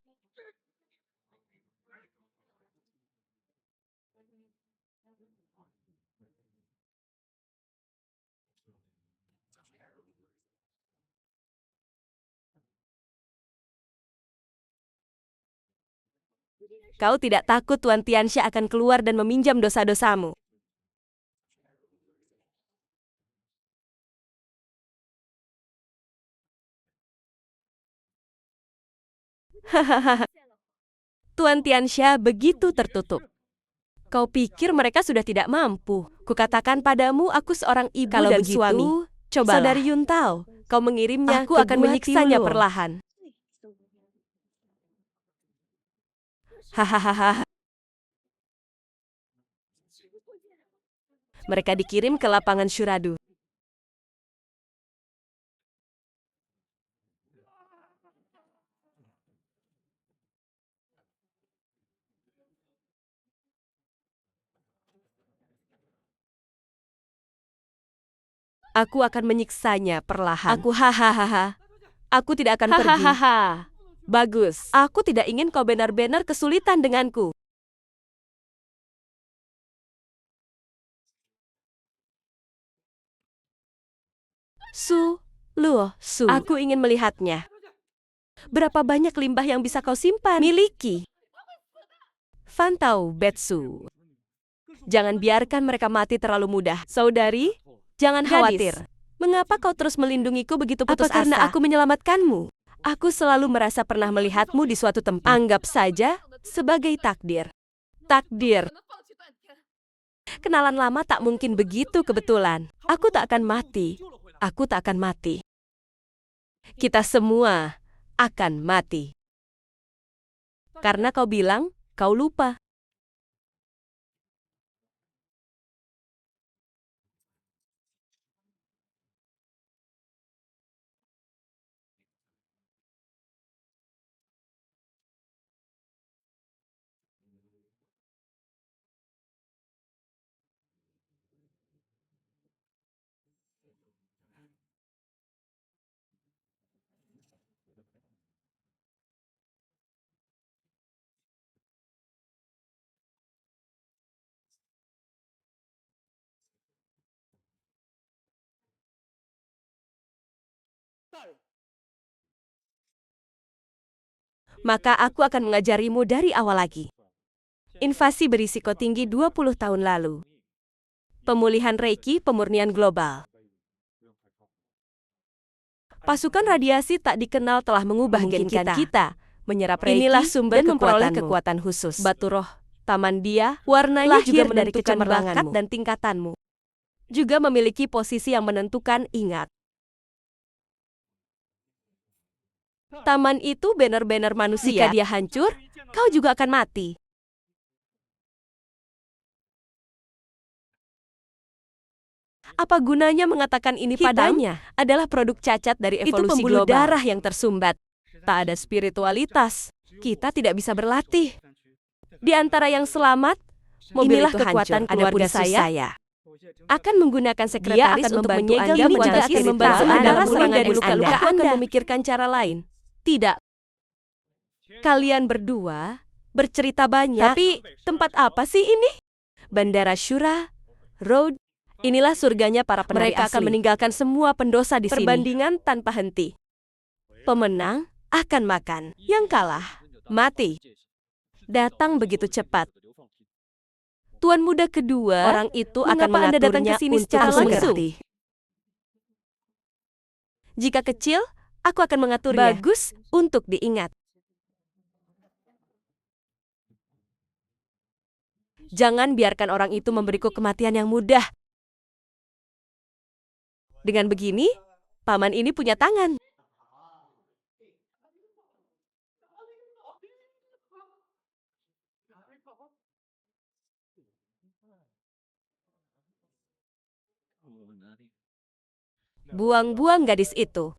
Kau tidak takut Tuan Tianxia akan keluar dan meminjam dosa-dosamu? Hahaha. Tuan Tianxia begitu tertutup. Kau pikir mereka sudah tidak mampu? Kukatakan padamu, aku seorang ibu kalau dan begitu, suami. Cobalah. Saudari Yuntao, kau mengirimnya, aku akan menyiksanya perlahan. Hahaha. Mereka dikirim ke lapangan Shuradu. Aku akan menyiksanya perlahan. Aku tidak akan pergi. Bagus. Aku tidak ingin kau benar-benar kesulitan denganku. Su. Aku ingin melihatnya. Berapa banyak limbah yang bisa kau simpan? Miliki. Fantau, Betsu. Jangan biarkan mereka mati terlalu mudah. Saudari, jangan khawatir. Mengapa kau terus melindungiku begitu putus asa? Karena aku menyelamatkanmu? Aku selalu merasa pernah melihatmu di suatu tempat. Anggap saja sebagai takdir. Takdir. Kenalan lama tak mungkin begitu kebetulan. Aku tak akan mati. Aku tak akan mati. Kita semua akan mati. Karena kau bilang, kau lupa. Maka aku akan mengajarimu dari awal lagi. Invasi berisiko tinggi 20 tahun lalu. Pemulihan Reiki, pemurnian global. Pasukan radiasi tak dikenal telah mengubah gen kita. Menyerap Reiki inilah sumber dan memperoleh kekuatan khusus. Batu roh, taman dia, warnanya juga menentukan bakat dan tingkatanmu. Juga memiliki posisi yang menentukan, ingat. Taman itu benar-benar manusia. Jika dia hancur, kau juga akan mati. Apa gunanya mengatakan ini padanya? Adalah produk cacat dari evolusi global. Itu pembuluh darah yang tersumbat. Tak ada spiritualitas. Kita tidak bisa berlatih. Di antara yang selamat, mobil inilah itu kekuatan hancur. Keluarga saya akan menggunakan sekretaris untuk menyegel dan menangkis membantu Anda pulang dari luka-luka. Aku akan memikirkan cara lain. Tidak. Kalian berdua bercerita banyak. Tapi tempat apa sih ini? Bandara Shura Road. Inilah surganya para penari Mereka asli. Akan meninggalkan semua pendosa di sini. Perbandingan tanpa henti. Pemenang akan makan. Yang kalah, mati. Datang begitu cepat. Tuan muda kedua, orang itu akan mengaturnya Anda datang ke sini secara langsung. Jika kecil, aku akan mengaturnya. Bagus untuk diingat. Jangan biarkan orang itu memberiku kematian yang mudah. Dengan begini, paman ini punya tangan. Buang-buang gadis itu.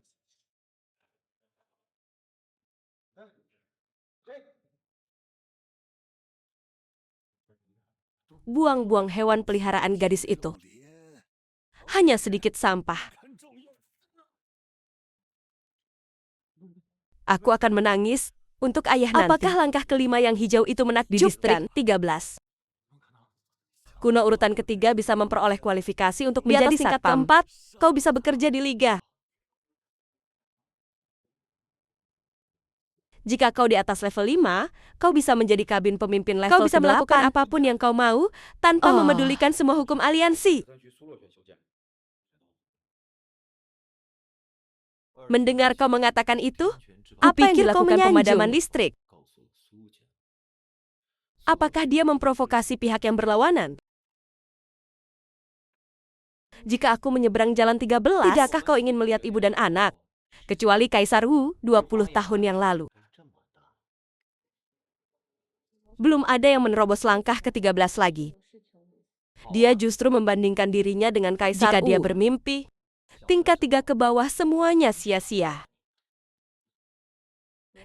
Buang-buang hewan peliharaan gadis itu. Hanya sedikit sampah. Aku akan menangis untuk ayah nanti. Apakah langkah kelima yang hijau itu menakjubkan? 13. Kuno urutan ketiga bisa memperoleh kualifikasi untuk menjadi tingkat keempat. Kau bisa bekerja di liga. Jika kau di atas level 5, kau bisa menjadi kabin pemimpin level 8. Kau bisa melakukan apapun yang kau mau tanpa memedulikan semua hukum aliansi. Mendengar kau mengatakan itu, apa yang dilakukan pemadaman listrik? Apakah dia memprovokasi pihak yang berlawanan? Jika aku menyeberang jalan 13, tidakkah kau ingin melihat ibu dan anak? Kecuali Kaisar Wu 20 tahun yang lalu. Belum ada yang menerobos langkah ke-13 lagi. Dia justru membandingkan dirinya dengan Kaisar Wu. Jika dia bermimpi, tingkat 3 ke bawah semuanya sia-sia.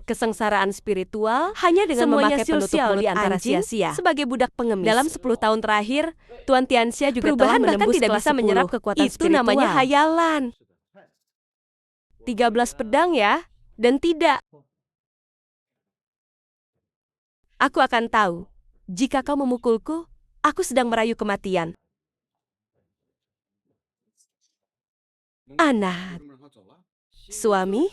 Kesengsaraan spiritual hanya dengan memakai penutup mulut di antara sia-sia. Sebagai budak pengemis. Dalam 10 tahun terakhir, Tuan Tianxia juga telah menembus tidak bisa menyerap kekuatan spiritual. Itu namanya hayalan. 13 pedang ya, dan tidak. Aku akan tahu, jika kau memukulku, aku sedang merayu kematian. Anak. Suami?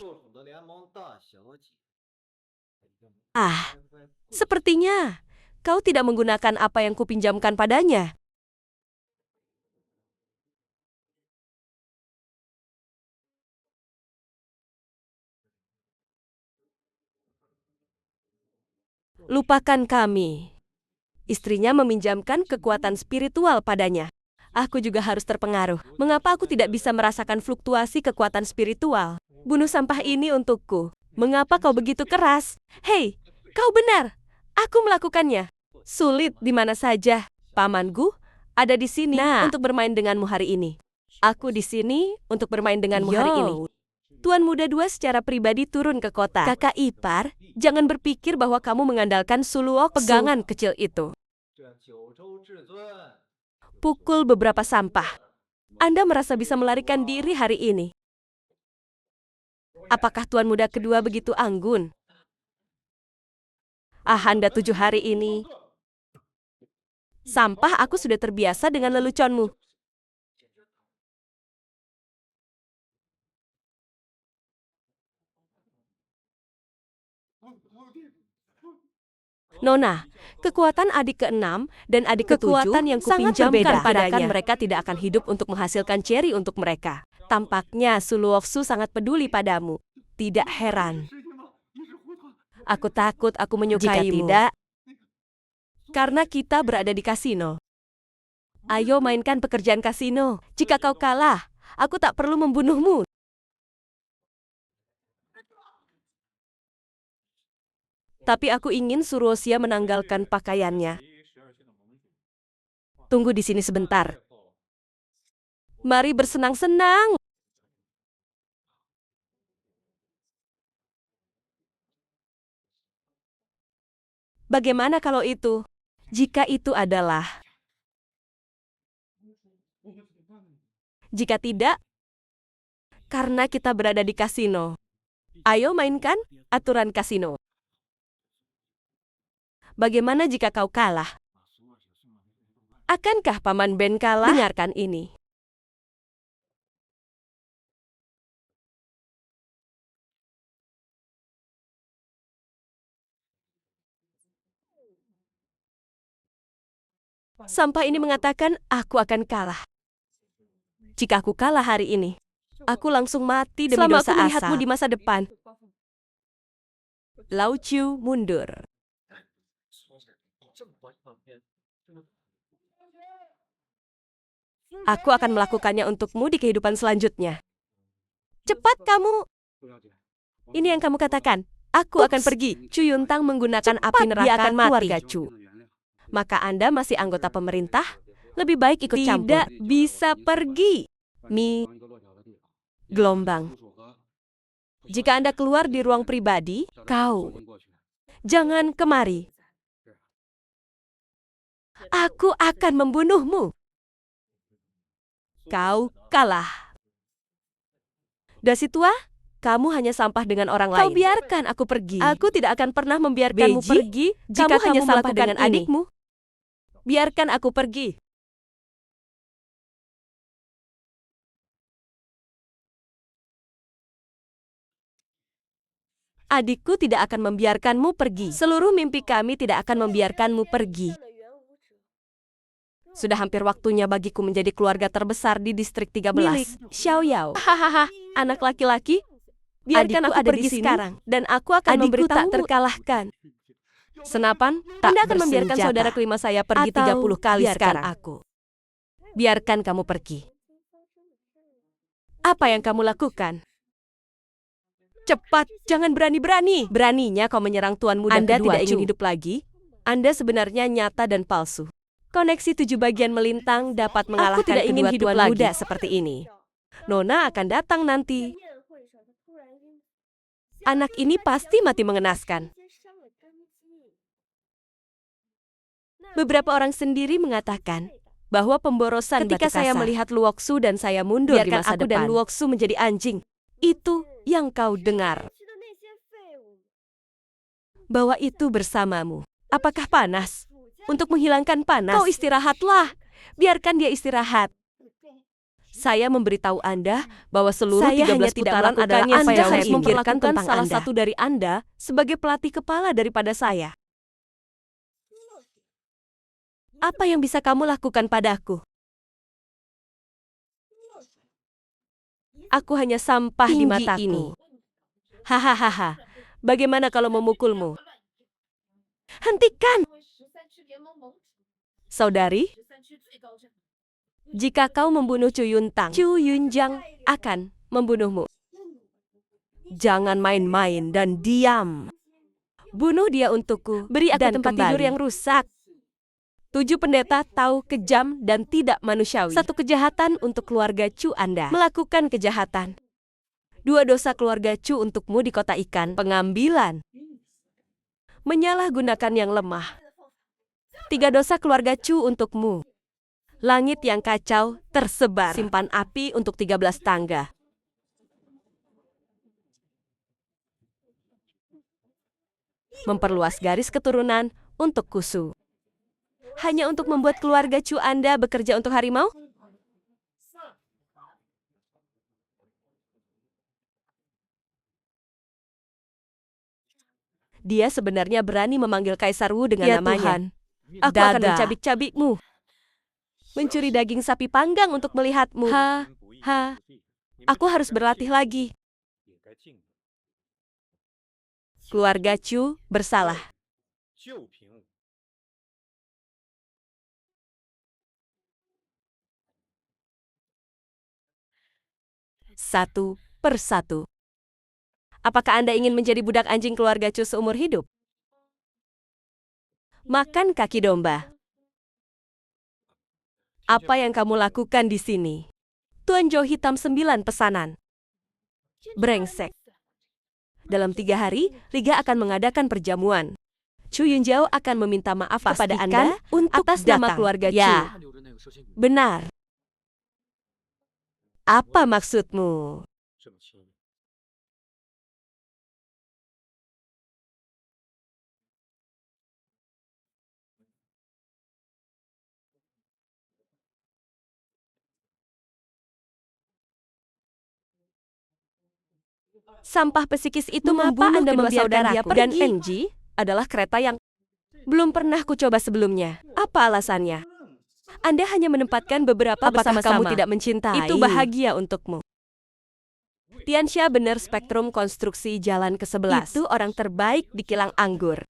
Sepertinya kau tidak menggunakan apa yang kupinjamkan padanya. Lupakan kami. Istrinya meminjamkan kekuatan spiritual padanya. Aku juga harus terpengaruh. Mengapa aku tidak bisa merasakan fluktuasi kekuatan spiritual? Bunuh sampah ini untukku. Mengapa kau begitu keras? Hei, kau benar. Aku melakukannya. Sulit di mana saja. Pamanku ada di sini untuk bermain denganmu hari ini. Aku di sini untuk bermain denganmu hari ini. Tuan Muda 2 secara pribadi turun ke kota. Kakak ipar, jangan berpikir bahwa kamu mengandalkan Suluok pegangan kecil itu. Pukul beberapa sampah. Anda merasa bisa melarikan diri hari ini. Apakah Tuan Muda kedua begitu anggun? Anda 7 hari ini. Sampah, aku sudah terbiasa dengan leluconmu. Nona, kekuatan adik ke-6 dan adik ke-7 yang kupinjamkan padanya. Mereka tidak akan hidup untuk menghasilkan cherry untuk mereka. Tampaknya Suluoksu sangat peduli padamu. Tidak heran. Aku takut aku menyukaimu. Jika tidak, karena kita berada di kasino. Ayo mainkan pekerjaan kasino. Jika kau kalah, aku tak perlu membunuhmu. Tapi aku ingin Suruosia menanggalkan pakaiannya. Tunggu di sini sebentar. Mari bersenang-senang. Bagaimana kalau itu? Jika itu adalah... Jika tidak, karena kita berada di kasino. Ayo mainkan aturan kasino. Bagaimana jika kau kalah? Akankah Paman Ben kalah? Dengarkan ini. Sampah ini mengatakan aku akan kalah. Jika aku kalah hari ini, aku langsung mati demi dosa asal. Selama aku melihatmu di masa depan. Lao Chu mundur. Aku akan melakukannya untukmu di kehidupan selanjutnya. Cepat kamu. Ini yang kamu katakan. Aku akan pergi. Chu Yuntang menggunakan api neraka akan keluarga Chu. Maka Anda masih anggota pemerintah? Lebih baik ikut campur. Tidak bisa pergi. Mi, gelombang. Jika Anda keluar di ruang pribadi, kau jangan kemari. Aku akan membunuhmu. Kau kalah. Dasi tua, kamu hanya sampah dengan orang lain. Kau biarkan aku pergi. Aku tidak akan pernah membiarkanmu pergi jika kamu hanya sampah dengan adikmu. Biarkan aku pergi. Adikku tidak akan membiarkanmu pergi. Seluruh mimpi kami tidak akan membiarkanmu pergi. Sudah hampir waktunya bagiku menjadi keluarga terbesar di distrik 13. Milik Xiao Yao. Hahaha, anak laki-laki, biarkan aku pergi sekarang. Dan aku akan memberitahumu tak terkalahkan. Senapan, Anda akan membiarkan saudara kelima saya pergi 30 kali sekarang. Aku. Biarkan kamu pergi. Apa yang kamu lakukan? Cepat, jangan berani-berani. Beraninya kau menyerang tuan muda Anda kedua, tidak ingin hidup lagi? Anda sebenarnya nyata dan palsu. Koneksi 7 bagian melintang dapat mengalahkan tidak ingin kedua tuan muda seperti ini. Nona akan datang nanti. Anak ini pasti mati mengenaskan. Beberapa orang sendiri mengatakan bahwa pemborosan ketika saya melihat Luoxu dan saya mundur di masa depan. Dan Luoxu menjadi anjing. Itu yang kau dengar. Bahwa itu bersamamu. Apakah panas? Untuk menghilangkan panas, kau istirahatlah. Biarkan dia istirahat. Saya memberitahu Anda bahwa seluruh 13 putaran adalah Anda harus memperlakukan salah satu dari Anda sebagai pelatih kepala daripada saya. Apa yang bisa kamu lakukan padaku? Aku hanya sampah di mataku. Ini. Hahaha. Bagaimana kalau memukulmu? Hentikan! Saudari, jika kau membunuh Chu Yuntang, Chu Yunjang akan membunuhmu. Jangan main-main dan diam. Bunuh dia untukku. Beri aku tempat tidur yang rusak. 7 pendeta tahu kejam dan tidak manusiawi. 1 kejahatan untuk keluarga Chu Anda. Melakukan kejahatan. 2 dosa keluarga Chu untukmu di kota ikan. Pengambilan. Menyalahgunakan yang lemah. 3 dosa keluarga Chu untukmu. Langit yang kacau tersebar. Simpan api untuk 13 tangga. Memperluas garis keturunan untuk Kusu. Hanya untuk membuat keluarga Chu Anda bekerja untuk harimau? Dia sebenarnya berani memanggil Kaisar Wu dengan namanya. Tuhan. Aku akan mencabik-cabikmu. Mencuri daging sapi panggang untuk melihatmu. Aku harus berlatih lagi. Keluarga Chu bersalah. Satu persatu. Apakah Anda ingin menjadi budak anjing keluarga Chu seumur hidup? Makan kaki domba. Apa yang kamu lakukan di sini? Tuan Zhou hitam 9 pesanan. Brengsek. Dalam 3 hari, Liga akan mengadakan perjamuan. Chu Yunjiao akan meminta maaf kepada Anda untuk atas nama keluarga Chu. Ya, benar. Apa maksudmu? Sampah psikis itu membunuh kedua saudaraku dan NG adalah kereta yang belum pernah kucoba sebelumnya. Apa alasannya? Anda hanya menempatkan beberapa bersama-sama. Kamu tidak mencintai? Itu bahagia untukmu. Tianxia benar spektrum konstruksi jalan ke-11. Itu orang terbaik di kilang anggur.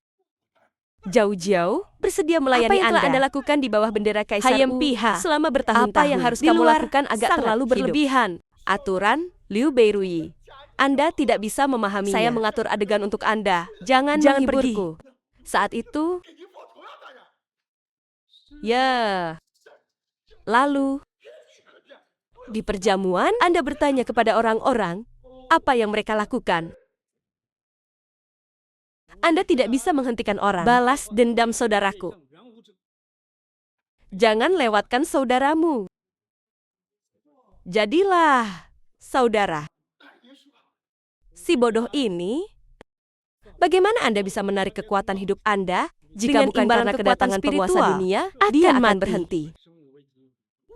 Jauh-jauh bersedia melayani Anda. Apa yang telah Anda lakukan di bawah bendera Kaisar Wu selama bertahun-tahun? Apa yang harus kamu lakukan agak terlalu berlebihan? Aturan Liu Beirui. Anda tidak bisa memahaminya. Saya mengatur adegan untuk Anda. Jangan menghiburku. Saat itu, ya. Lalu, Di perjamuan, Anda bertanya kepada orang-orang apa yang mereka lakukan. Anda tidak bisa menghentikan orang. Balas dendam saudaraku. Jangan lewatkan saudaramu. Jadilah saudara. Si bodoh ini, bagaimana Anda bisa menarik kekuatan hidup Anda jika bukan karena kedatangan penguasa dunia? Dia akan berhenti.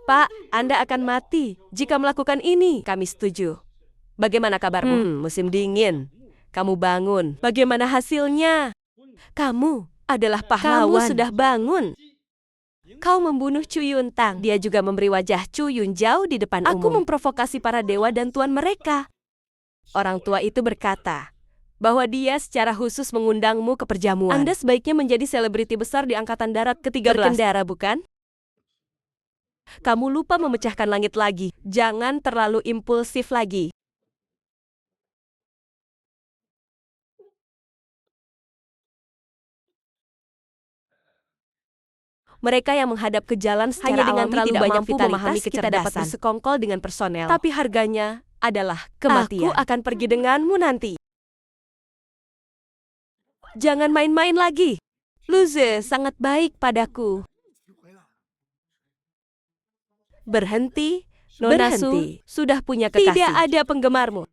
Pak, Anda akan mati jika melakukan ini. Kami setuju. Bagaimana kabarmu? Musim dingin. Kamu bangun. Bagaimana hasilnya? Kamu adalah pahlawan. Kamu sudah bangun. Kau membunuh Chu Yuntang. Dia juga memberi wajah Chu Yunjao di depan umum. Aku memprovokasi para dewa dan tuan mereka. Orang tua itu berkata bahwa dia secara khusus mengundangmu ke perjamuan. Anda sebaiknya menjadi selebriti besar di Angkatan Darat ke-13. Berkendara, bukan? Kamu lupa memecahkan langit lagi. Jangan terlalu impulsif lagi. Mereka yang menghadap ke jalan hanya dengan terlalu banyak vitalitas kita dapat bersekongkol dengan personel. Tapi harganya adalah kematian. Aku akan pergi denganmu nanti. Jangan main-main lagi. Luze sangat baik padaku. Berhenti, Nona Su sudah punya kekasih. Tidak ada penggemarmu.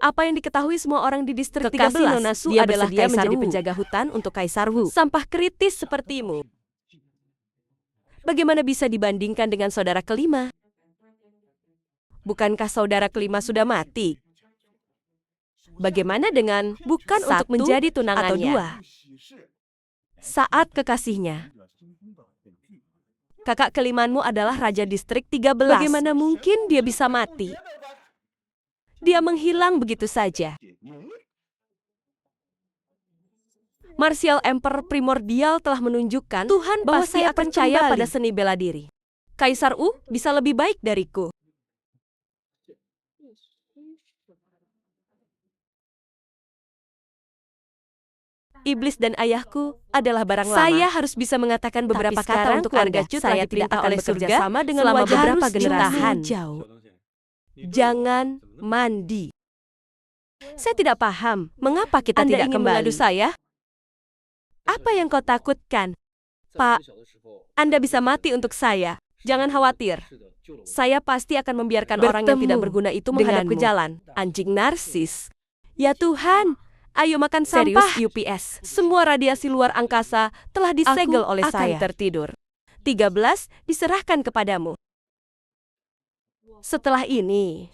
Apa yang diketahui semua orang di distrik 13, Nona Su adalah dia menjadi penjaga hutan untuk Kaisar Wu. Sampah kritis sepertimu. Bagaimana bisa dibandingkan dengan saudara kelima? Bukankah saudara kelima sudah mati? Bagaimana dengan bukan untuk menjadi tunangannya? Atau 2? Saat kekasihnya. Kakak kelimanmu adalah Raja Distrik 13. Bagaimana mungkin dia bisa mati? Dia menghilang begitu saja. Martial Emperor Primordial telah menunjukkan Tuhan bahwa saya percaya pada seni bela diri. Kaisar Wu bisa lebih baik dariku. Iblis dan ayahku adalah barang lama. Saya harus bisa mengatakan beberapa kata untuk warga Cut. Saya tidak akan bekerja sama dengan selama beberapa generasi. Jangan mandi. Saya tidak paham mengapa kita tidak kembali. Mengadu saya? Apa yang kau takutkan? Pak, Anda bisa mati untuk saya. Jangan khawatir. Saya pasti akan membiarkan orang yang tidak berguna itu menghadap ke jalan. Anjing narsis. Ya Tuhan. Ayo makan sampah. Serius UPS. Semua radiasi luar angkasa telah disegel oleh saya. Aku akan tertidur. 13 diserahkan kepadamu. Setelah ini,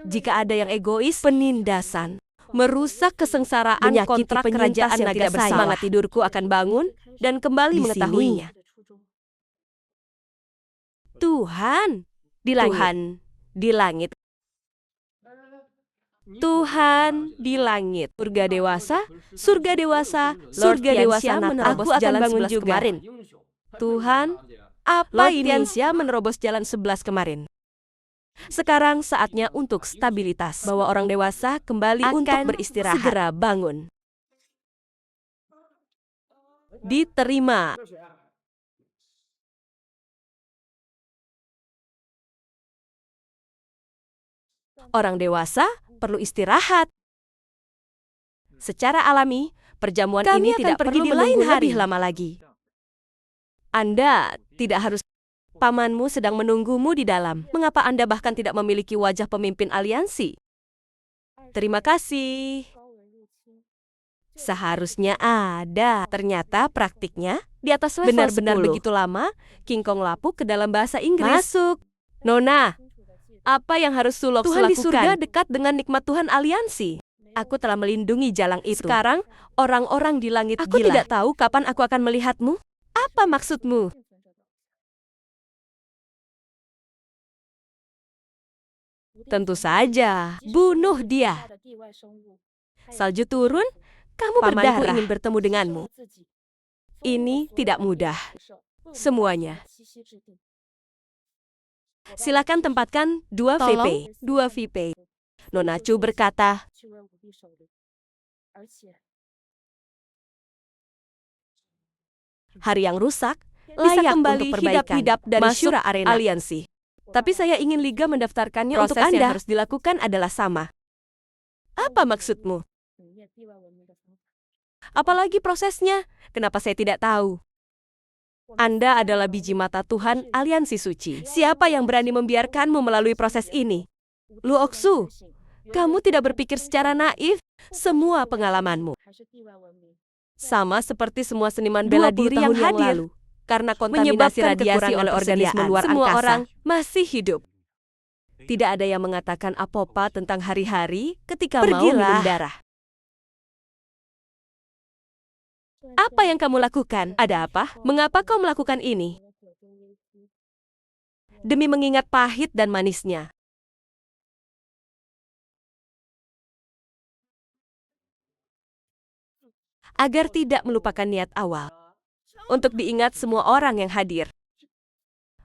jika ada yang egois, penindasan, merusak kesengsaraan kontrak kerajaan naga saya, semangat tidurku akan bangun dan kembali mengetahuinya. Tuhan di langit. Tuhan di langit. Tuhan di langit. Surga dewasa, surga dewasa, surga dewasa menerobos jalan 11 kemarin. Tuhan, apa ini? Tianxia menerobos jalan 11 kemarin. Sekarang saatnya untuk stabilitas. Bahwa orang dewasa kembali untuk beristirahat. Segera bangun. Diterima. Orang dewasa perlu istirahat. Secara alami, perjamuan ini tidak perlu menunggu lebih lama lagi. Anda tidak harus. Pamanmu sedang menunggumu di dalam. Mengapa Anda bahkan tidak memiliki wajah pemimpin aliansi? Terima kasih. Seharusnya ada. Ternyata praktiknya di atas level 10. Benar-benar begitu lama, King Kong lapuk ke dalam bahasa Inggris. Masuk. Nona, apa yang harus Sulok lakukan? Tuhan di surga dekat dengan nikmat Tuhan aliansi. Aku telah melindungi jalang itu. Sekarang, orang-orang di langit gila. Aku tidak tahu kapan aku akan melihatmu. Apa maksudmu? Tentu saja, bunuh dia. Salju turun, kamu berdarah. Pamanku ingin bertemu denganmu. Ini tidak mudah. Semuanya. Silakan tempatkan 2 VP. 2 VP. Nona Chu berkata, hari yang rusak bisa Layak kembali untuk perbaikan. hidup dari Masuk Shura Arena aliansi. Tapi saya ingin Liga mendaftarkannya untuk Proses Anda. yang Harus dilakukan adalah sama. Apa maksudmu? Apalagi prosesnya? Kenapa saya tidak tahu? Anda adalah biji mata Tuhan aliansi suci. Siapa yang berani membiarkanmu melalui proses ini? Luoksu, kamu tidak berpikir secara naif. Semua pengalamanmu sama seperti semua seniman bela 20 diri yang tahun yang hadir lalu. karena kontaminasi Menyebabkan radiasi kekurangan oleh organisme persediaan. luar Semua angkasa. orang Masih hidup. Tidak ada yang mengatakan apa-apa tentang hari-hari ketika mau Pergilah. minum darah. Apa yang kamu lakukan? Ada apa? Mengapa kau melakukan ini? Demi mengingat pahit dan manisnya. Agar tidak melupakan niat awal. Untuk diingat semua orang yang hadir.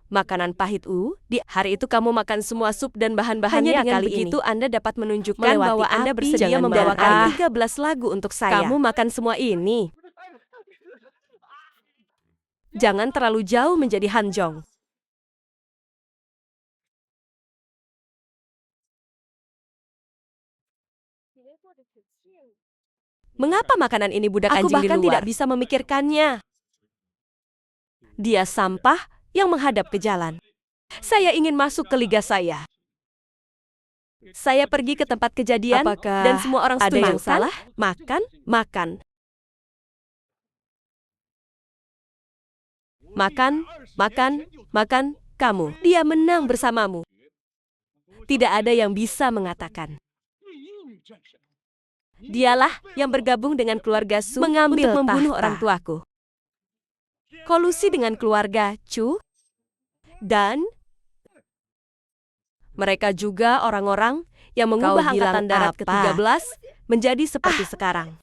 Makanan pahit di hari itu kamu makan semua sup dan bahan-bahannya. Hanya dengan Kali begitu, ini Anda dapat menunjukkan melewati bahwa Anda api, bersedia jangan membawakan darah. 13 lagu untuk saya. Kamu makan semua ini. Jangan terlalu jauh menjadi Hanjong. Mengapa makanan ini budak Aku anjing di bahkan luar? tidak bisa memikirkannya. Dia sampah yang menghadap ke jalan. Saya ingin masuk ke liga saya. Saya pergi ke tempat kejadian Apakah dan semua orang ada setuju. yang salah? Makan, makan. Makan, makan, makan, kamu. Dia menang bersamamu. Tidak ada yang bisa mengatakan. Dialah yang bergabung dengan keluarga Su Mengambil untuk membunuh tahta. orang tuaku. Kolusi dengan keluarga Chu dan mereka juga orang-orang yang mengubah bilang Angkatan Darat apa? ke-13 menjadi seperti sekarang.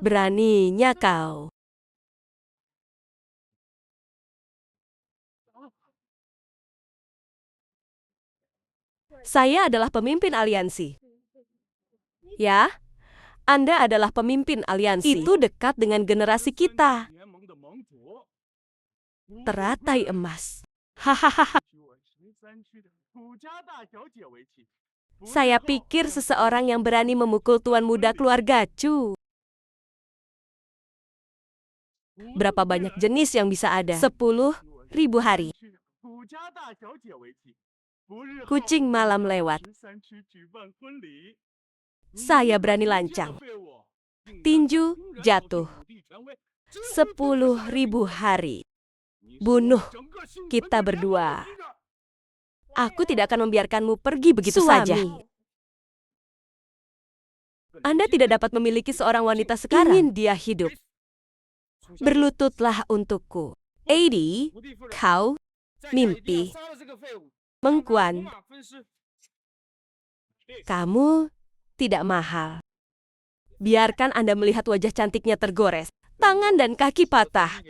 Beraninya kau. Saya adalah pemimpin aliansi. Ya, Anda adalah pemimpin aliansi. Itu dekat dengan generasi kita. Teratai emas. Hahaha. Saya pikir seseorang yang berani memukul tuan muda keluarga Chu. Berapa banyak jenis yang bisa ada? 10.000 hari. Kucing malam lewat. Saya berani lancang. Tinju jatuh. 10.000 hari. Bunuh kita berdua. Aku tidak akan membiarkanmu pergi begitu saja. Anda tidak dapat memiliki seorang wanita sekarang. Ingin dia hidup. Berlututlah untukku. 80, kau mimpi. Mengkuan, kamu tidak mahal. Biarkan Anda melihat wajah cantiknya tergores, tangan dan kaki patah.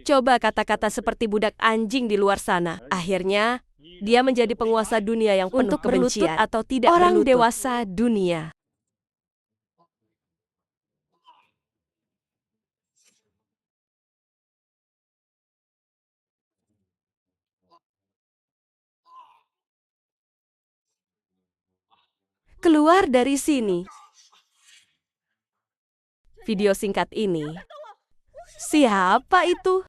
Coba kata-kata seperti budak anjing di luar sana. Akhirnya, dia menjadi penguasa dunia yang penuh Untuk berlutut kebencian. Atau tidak orang berlutut. dewasa dunia. Keluar dari sini. Video singkat ini. Siapa itu?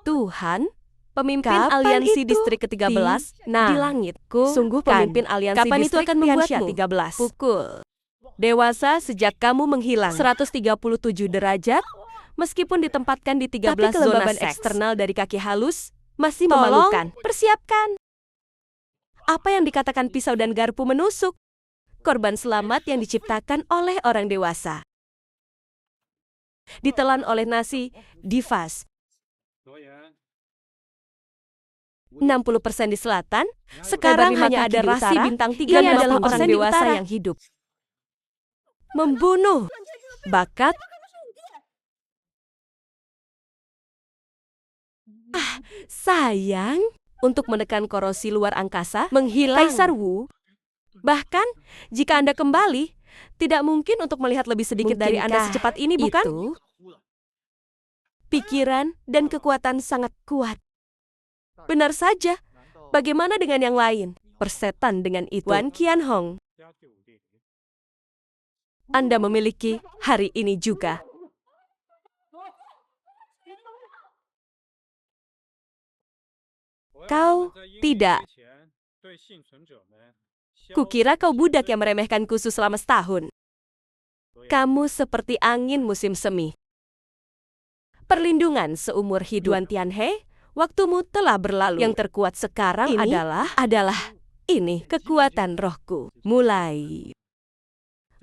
Tuhan, pemimpin Kapan aliansi itu? distrik ke-13. Nah, di langitku, sungguh pemimpin aliansi Kapan itu distrik akan membuatmu? 13. Pukul. Dewasa sejak kamu menghilang. 137 derajat, meskipun ditempatkan di 13 Tapi zona kelembaban eksternal dari kaki halus, masih Tolong, memalukan. Persiapkan. Apa yang dikatakan pisau dan garpu menusuk? Korban selamat yang diciptakan oleh orang dewasa. Ditelan oleh nasi, divas. 60% di selatan. Sekarang hanya ada rasi bintang 3 yang adalah orang dewasa yang hidup. Membunuh. Bakat. Sayang. Untuk menekan korosi luar angkasa, menghilang. Kaisar Wu. Bahkan, jika Anda kembali, tidak mungkin untuk melihat lebih sedikit dari Anda secepat ini, bukan? Itu, pikiran dan kekuatan sangat kuat. Benar saja. Bagaimana dengan yang lain? Persetan dengan itu. Wan Qianhong. Anda memiliki hari ini juga. Kau tidak. Kukira kau budak yang meremehkan Kusu selama setahun. Kamu seperti angin musim semi. Perlindungan seumur hidup. Duan Tianhe, waktumu telah berlalu. Yang terkuat sekarang adalah ini kekuatan rohku. Mulai.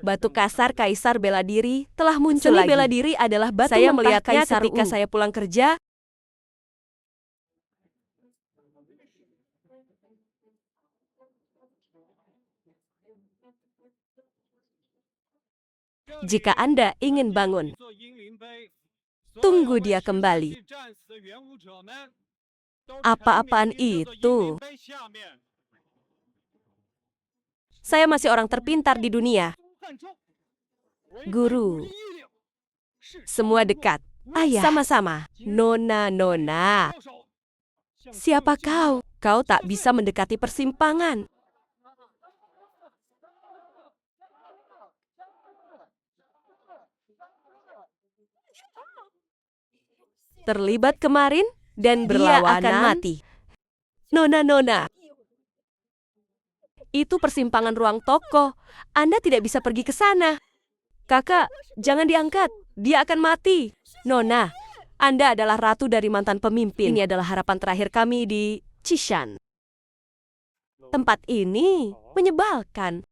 Batu kasar Kaisar Bela Diri telah muncul lagi. Bela Diri adalah batu saya melihatnya ketika saya pulang kerja. Jika Anda ingin bangun, tunggu dia kembali. Apa-apaan itu? Saya masih orang terpintar di dunia. Guru. Semua dekat. Ayah. Sama-sama. Nona. Siapa kau? Kau tak bisa mendekati persimpangan. Terlibat kemarin dan dia akan mati. Nona. Itu persimpangan ruang toko. Anda tidak bisa pergi ke sana. Kakak, jangan diangkat. Dia akan mati. Nona, Anda adalah ratu dari mantan pemimpin. Ini adalah harapan terakhir kami di Qishan. Tempat ini menyebalkan.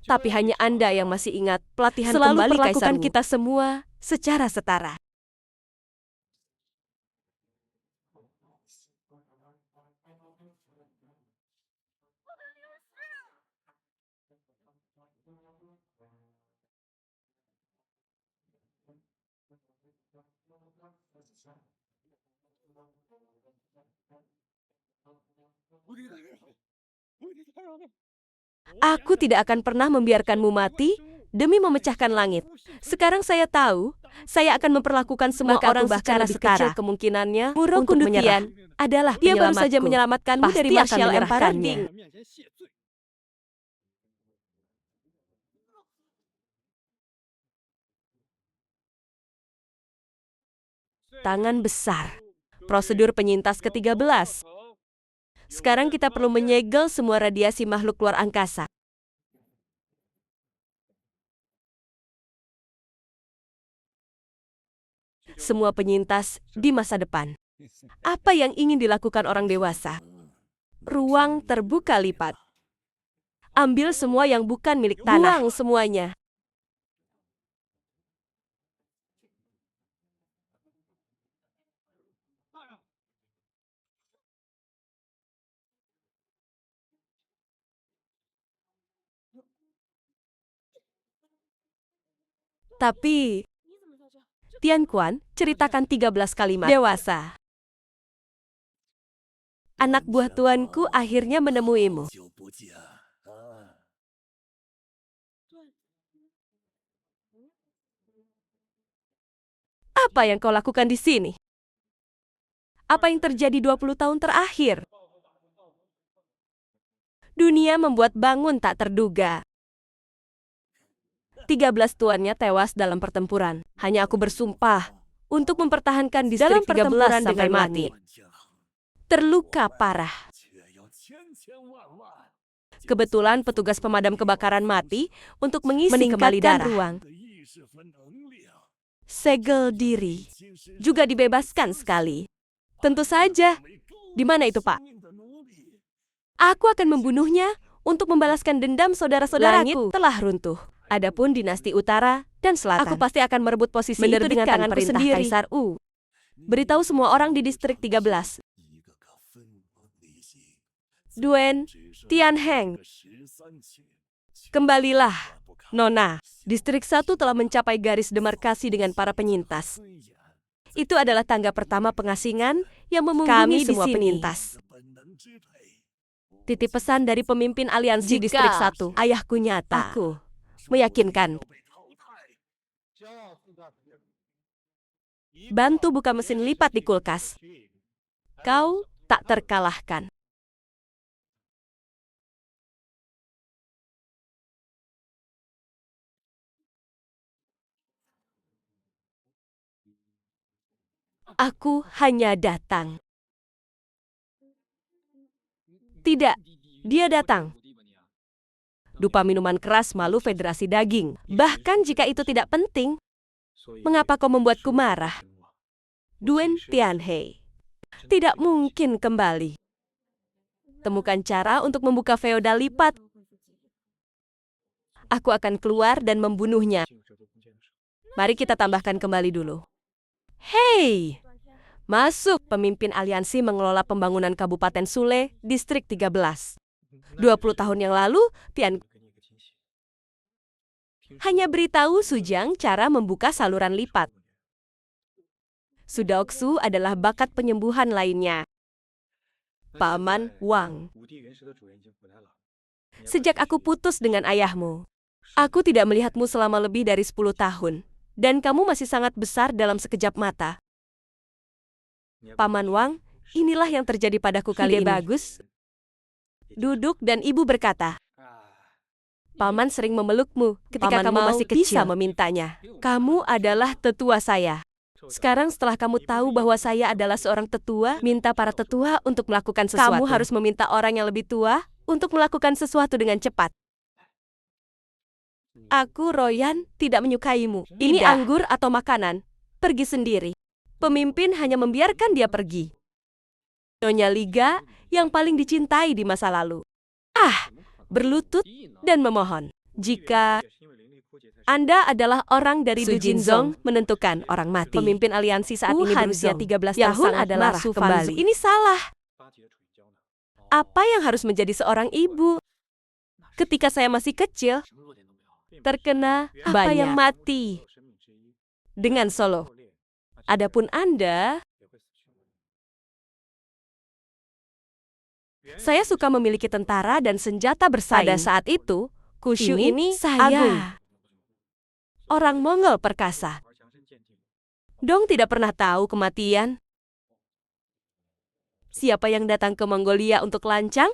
Tapi hanya Anda yang masih ingat pelatihan selalu kembali Kaisar Wu. Perlakukan kita semua secara setara. Aku tidak akan pernah membiarkanmu mati demi memecahkan langit. Sekarang saya tahu, saya akan memperlakukan semua orang secara setara. Kemungkinannya untuk menyerah adalah dia baru saja menyelamatkanmu dari Martial Emperor Ding. Tangan besar. Prosedur penyintas ke-13. Sekarang kita perlu menyegel semua radiasi makhluk luar angkasa. Semua penyintas di masa depan. Apa yang ingin dilakukan orang dewasa? Ruang terbuka lipat. Ambil semua yang bukan milik tanah. Buang semuanya. Tapi, Tian Quan ceritakan 13 kalimat. Dewasa. Anak buah tuanku akhirnya menemuimu. Apa yang kau lakukan di sini? Apa yang terjadi 20 tahun terakhir? Dunia membuat bangun tak terduga. 13 tuannya tewas dalam pertempuran. Hanya aku bersumpah untuk mempertahankan distrik 13 sampai mati. Terluka parah. Kebetulan petugas pemadam kebakaran mati untuk mengisi kembali darah. Ruang. Segel diri. Juga dibebaskan sekali. Tentu saja. Di mana itu, Pak? Aku akan membunuhnya untuk membalaskan dendam saudara-saudaraku. Langit telah runtuh. Adapun dinasti utara dan selatan, aku pasti akan merebut posisi itu dengan tanganku sendiri. Kaisar Wu. Beritahu semua orang di distrik 13. Duen Tianheng. Kembalilah, Nona. Distrik 1 telah mencapai garis demarkasi dengan para penyintas. Itu adalah tangga pertama pengasingan yang memunggungi semua penyintas. Titip pesan dari pemimpin aliansi Distrik 1. Ayahku nyata. Aku meyakinkan. Bantu buka mesin lipat di kulkas. Kau tak terkalahkan. Aku hanya datang. Tidak, dia datang. Dupa minuman keras malu Federasi Daging. Bahkan jika itu tidak penting, mengapa kau membuatku marah? Duen Tianhei. Tidak mungkin kembali. Temukan cara untuk membuka feodal lipat. Aku akan keluar dan membunuhnya. Mari kita tambahkan kembali dulu. Hei! Masuk, pemimpin aliansi mengelola pembangunan Kabupaten Sule, Distrik 13. 20 tahun yang lalu, Tian hanya beritahu Sujang cara membuka saluran lipat. Sudaoksu adalah bakat penyembuhan lainnya. Paman Wang. Sejak aku putus dengan ayahmu, aku tidak melihatmu selama lebih dari 10 tahun. Dan kamu masih sangat besar dalam sekejap mata. Paman Wang, inilah yang terjadi padaku kali ini. Bagus. Duduk dan ibu berkata, Paman sering memelukmu ketika kamu masih kecil. Bisa memintanya. Kamu adalah tetua saya. Sekarang setelah kamu tahu bahwa saya adalah seorang tetua, minta para tetua untuk melakukan sesuatu. Kamu harus meminta orang yang lebih tua untuk melakukan sesuatu dengan cepat. Aku, Royan, tidak menyukaimu. Ini anggur atau makanan. Pergi sendiri. Pemimpin hanya membiarkan dia pergi. Nyonya Liga yang paling dicintai di masa lalu. Berlutut dan memohon. Jika Anda adalah orang dari Du Jinzong menentukan orang mati. Pemimpin aliansi saat ini berusia 13 tahun adalah Su Fanzu. Ini salah. Apa yang harus menjadi seorang ibu? Ketika saya masih kecil, terkena apa yang mati dengan Solo. Adapun Anda, saya suka memiliki tentara dan senjata bersaing. Pada saat itu, Kushu ini saya agung. Orang Mongol perkasa. Dong tidak pernah tahu kematian. Siapa yang datang ke Mongolia untuk lancang?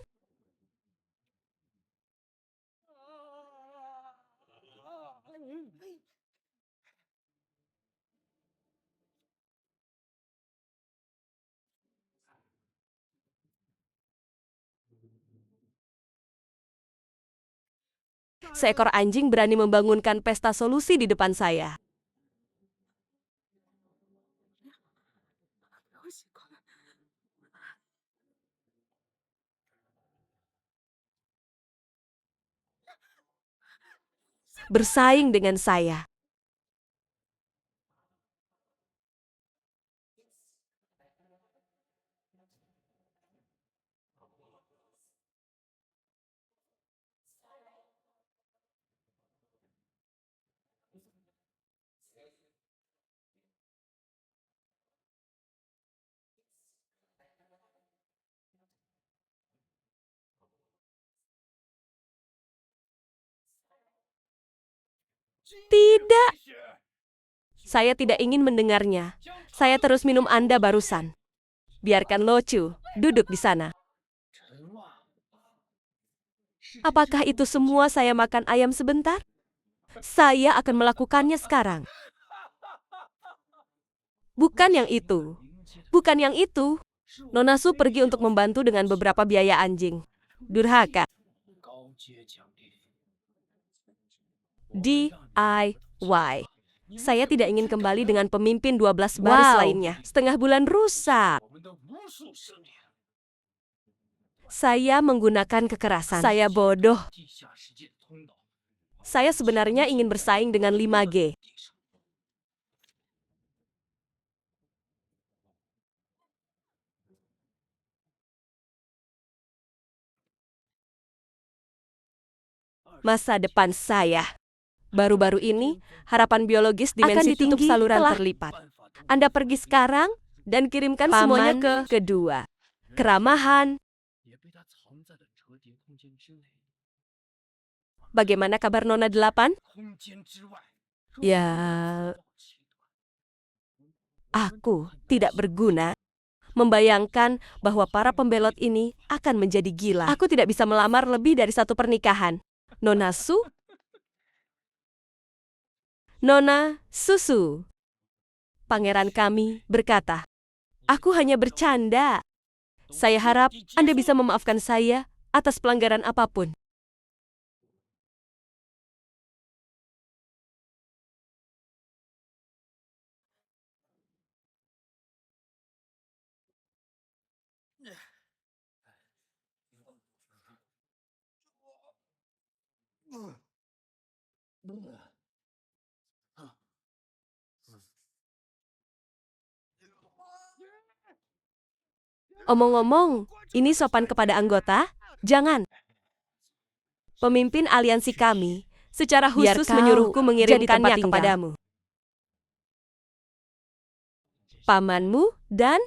Seekor anjing berani membangunkan pesta solusi di depan saya. Bersaing dengan saya. Tidak. Saya tidak ingin mendengarnya. Saya terus minum Anda barusan. Biarkan Locu duduk di sana. Apakah itu semua saya makan ayam sebentar? Saya akan melakukannya sekarang. Bukan yang itu. Bukan yang itu. Nona Su pergi untuk membantu dengan beberapa biaya anjing. Durhaka. DIY. Saya tidak ingin kembali dengan pemimpin 12 baris lainnya. Setengah bulan rusak. Saya menggunakan kekerasan. Saya bodoh. Saya sebenarnya ingin bersaing dengan 5G. masa depan saya. Baru-baru ini, harapan biologis dimensi tinggi saluran terlipat. Anda pergi sekarang dan kirimkan semuanya ke kedua. Keramahan. Bagaimana kabar Nona 8? Ya, aku tidak berguna. Membayangkan bahwa para pembelot ini akan menjadi gila. Aku tidak bisa melamar lebih dari satu pernikahan. Nona Su? Nona Susu. Pangeran kami berkata, aku hanya bercanda. Saya harap Anda bisa memaafkan saya atas pelanggaran apapun. Omong-omong, ini sopan kepada anggota? Jangan. Pemimpin aliansi kami secara khusus menyuruhku mengirimkannya kepadamu. Pamanmu dan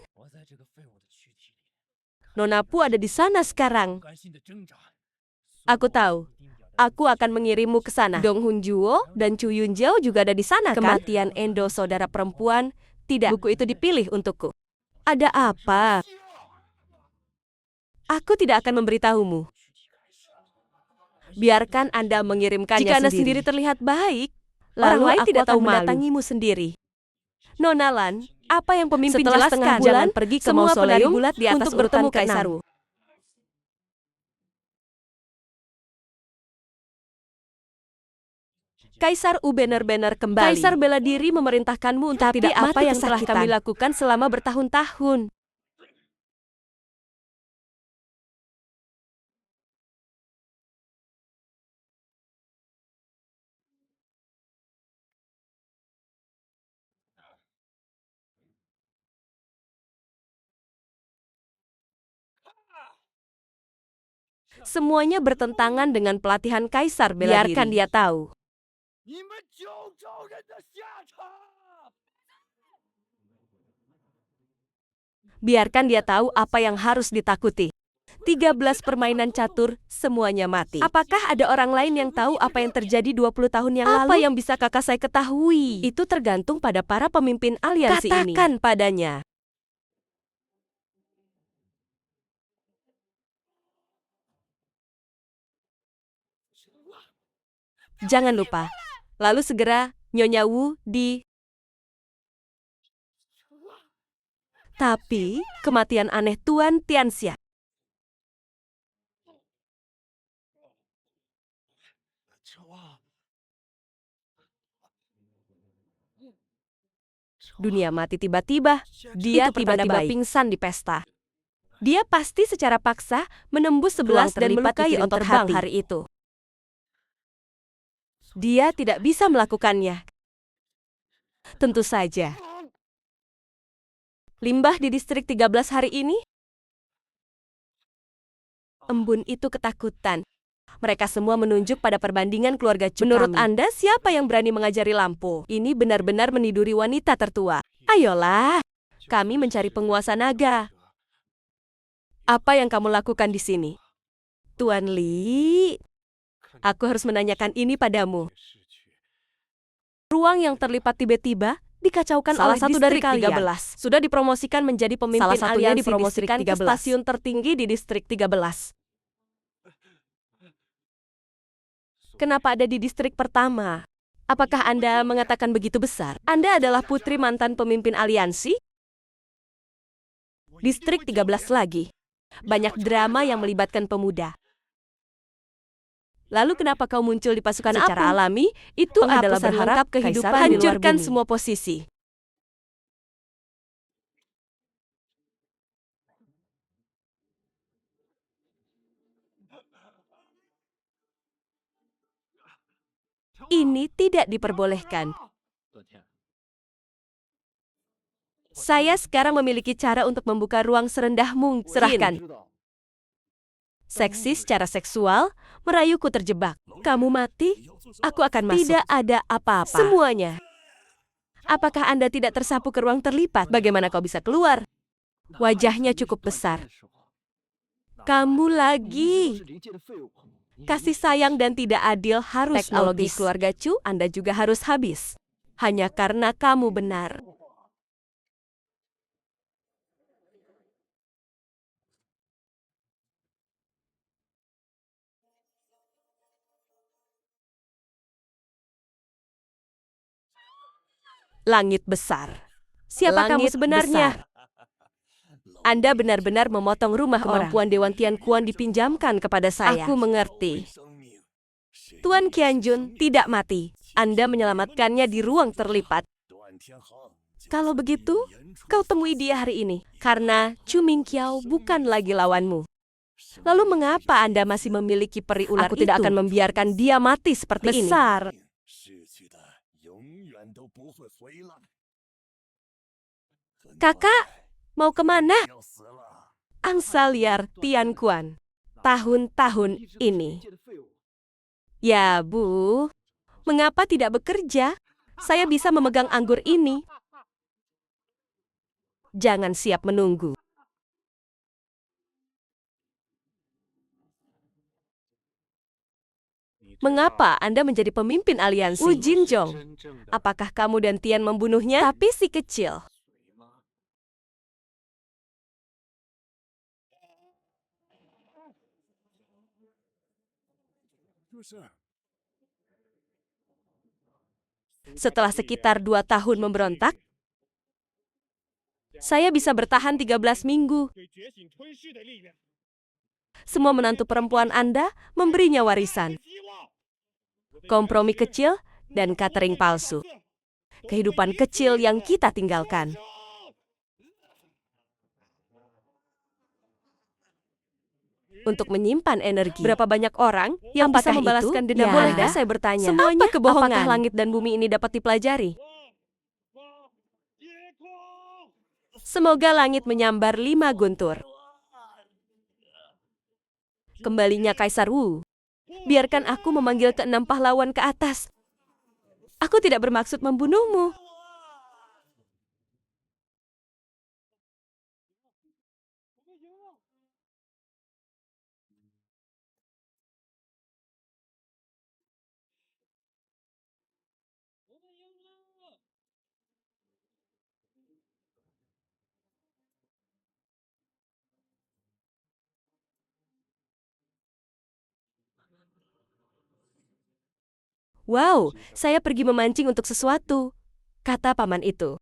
Nona Pu ada di sana sekarang. Aku tahu. Aku akan mengirimmu ke sana. Dong Hun Juo dan Chu Yun Jiao juga ada di sana, kan? Kematian Endo saudara perempuan. Tidak, buku itu dipilih untukku. Ada apa? Aku tidak akan memberitahumu. Biarkan Anda mengirimkannya sendiri. Jika Anda sendiri terlihat baik, orang lain tidak tahu mendatangimu sendiri. Nona Lan, apa yang pemimpin setelah jelaskan? Setengah bulan pergi ke mausoleum bulat di atas untuk bertemu Kaisar Wu. Kaisar Wu benar-benar kembali. Kaisar bela diri memerintahkanmu untuk tidak apa yang telah kami lakukan selama bertahun-tahun. Semuanya bertentangan dengan pelatihan Kaisar bela diri. Biarkan dia tahu. Biarkan dia tahu apa yang harus ditakuti. 13 permainan catur, semuanya mati. Apakah ada orang lain yang tahu apa yang terjadi 20 tahun yang lalu? Apa yang bisa kakak saya ketahui? Itu tergantung pada para pemimpin aliansi ini. Katakan padanya. Jangan lupa. Lalu segera Nyonya Wu di... Tapi, kematian aneh Tuan Tianxia. Dunia mati tiba-tiba. Dia tiba-tiba pingsan di pesta. Dia pasti secara paksa menembus 11 dan melukai otot hati hari itu. Dia tidak bisa melakukannya. Tentu saja. Limbah di distrik 13 hari ini? Embun itu ketakutan. Mereka semua menunjuk pada perbandingan keluarga Chu. Menurut Anda, siapa yang berani mengajari lampu? Ini benar-benar meniduri wanita tertua. Ayolah, kami mencari penguasa naga. Apa yang kamu lakukan di sini? Tuan Li, aku harus menanyakan ini padamu. Ruang yang terlipat tiba-tiba dikacaukan oleh satu dari kalian. 13. Sudah dipromosikan menjadi pemimpin aliansi dipromosikan ke stasiun tertinggi di distrik 13. Kenapa ada di distrik pertama? Apakah Anda mengatakan begitu besar? Anda adalah putri mantan pemimpin aliansi? Distrik 13 lagi. Banyak drama yang melibatkan pemuda. Lalu kenapa kau muncul di pasukan secara alami? Itu adalah berharap kehidupan hancurkan semua posisi. Ini tidak diperbolehkan. Saya sekarang memiliki cara untuk membuka ruang serendah mungkin. Serahkan. Seksi secara seksual, Merayuku terjebak. Kamu mati, aku akan masuk. Tidak ada apa-apa. Semuanya. Apakah Anda tidak tersapu ke ruang terlipat? Bagaimana kau bisa keluar? Wajahnya cukup besar. Kamu lagi. Kasih sayang dan tidak adil harus teknologi keluarga Chu, Anda juga harus habis. Hanya karena kamu benar. Langit besar. Siapa kamu sebenarnya? Anda benar-benar memotong rumah orang. Kemampuan Dewan Tian Kuan dipinjamkan kepada saya. Aku mengerti. Tuan Qianjun tidak mati. Anda menyelamatkannya di ruang terlipat. Kalau begitu, kau temui dia hari ini. Karena Chu Mingqiao bukan lagi lawanmu. Lalu mengapa Anda masih memiliki peri ular itu? Aku tidak akan membiarkan dia mati seperti ini. Besar. Kakak, mau kemana? Angsa liar Tian Kuan. Tahun-tahun ini. Ya, Bu. Mengapa tidak bekerja? Saya bisa memegang anggur ini. Jangan siap menunggu. Mengapa Anda menjadi pemimpin aliansi? Wu Jinzhong, apakah kamu dan Tian membunuhnya? Tapi si kecil. Setelah sekitar 2 tahun memberontak, saya bisa bertahan 13 minggu. Semua menantu perempuan Anda memberinya warisan. Kompromi kecil dan catering palsu. Kehidupan kecil yang kita tinggalkan. Untuk menyimpan energi. Berapa banyak orang yang bisa membalaskan dendam Anda? Saya bertanya. Semuanya kebohongan. Apakah langit dan bumi ini dapat dipelajari? Semoga langit menyambar 5 guntur. Kembalinya Kaisar Wu. Biarkan aku memanggil ke-6 pahlawan ke atas. Aku tidak bermaksud membunuhmu. Wow, saya pergi memancing untuk sesuatu, kata paman itu.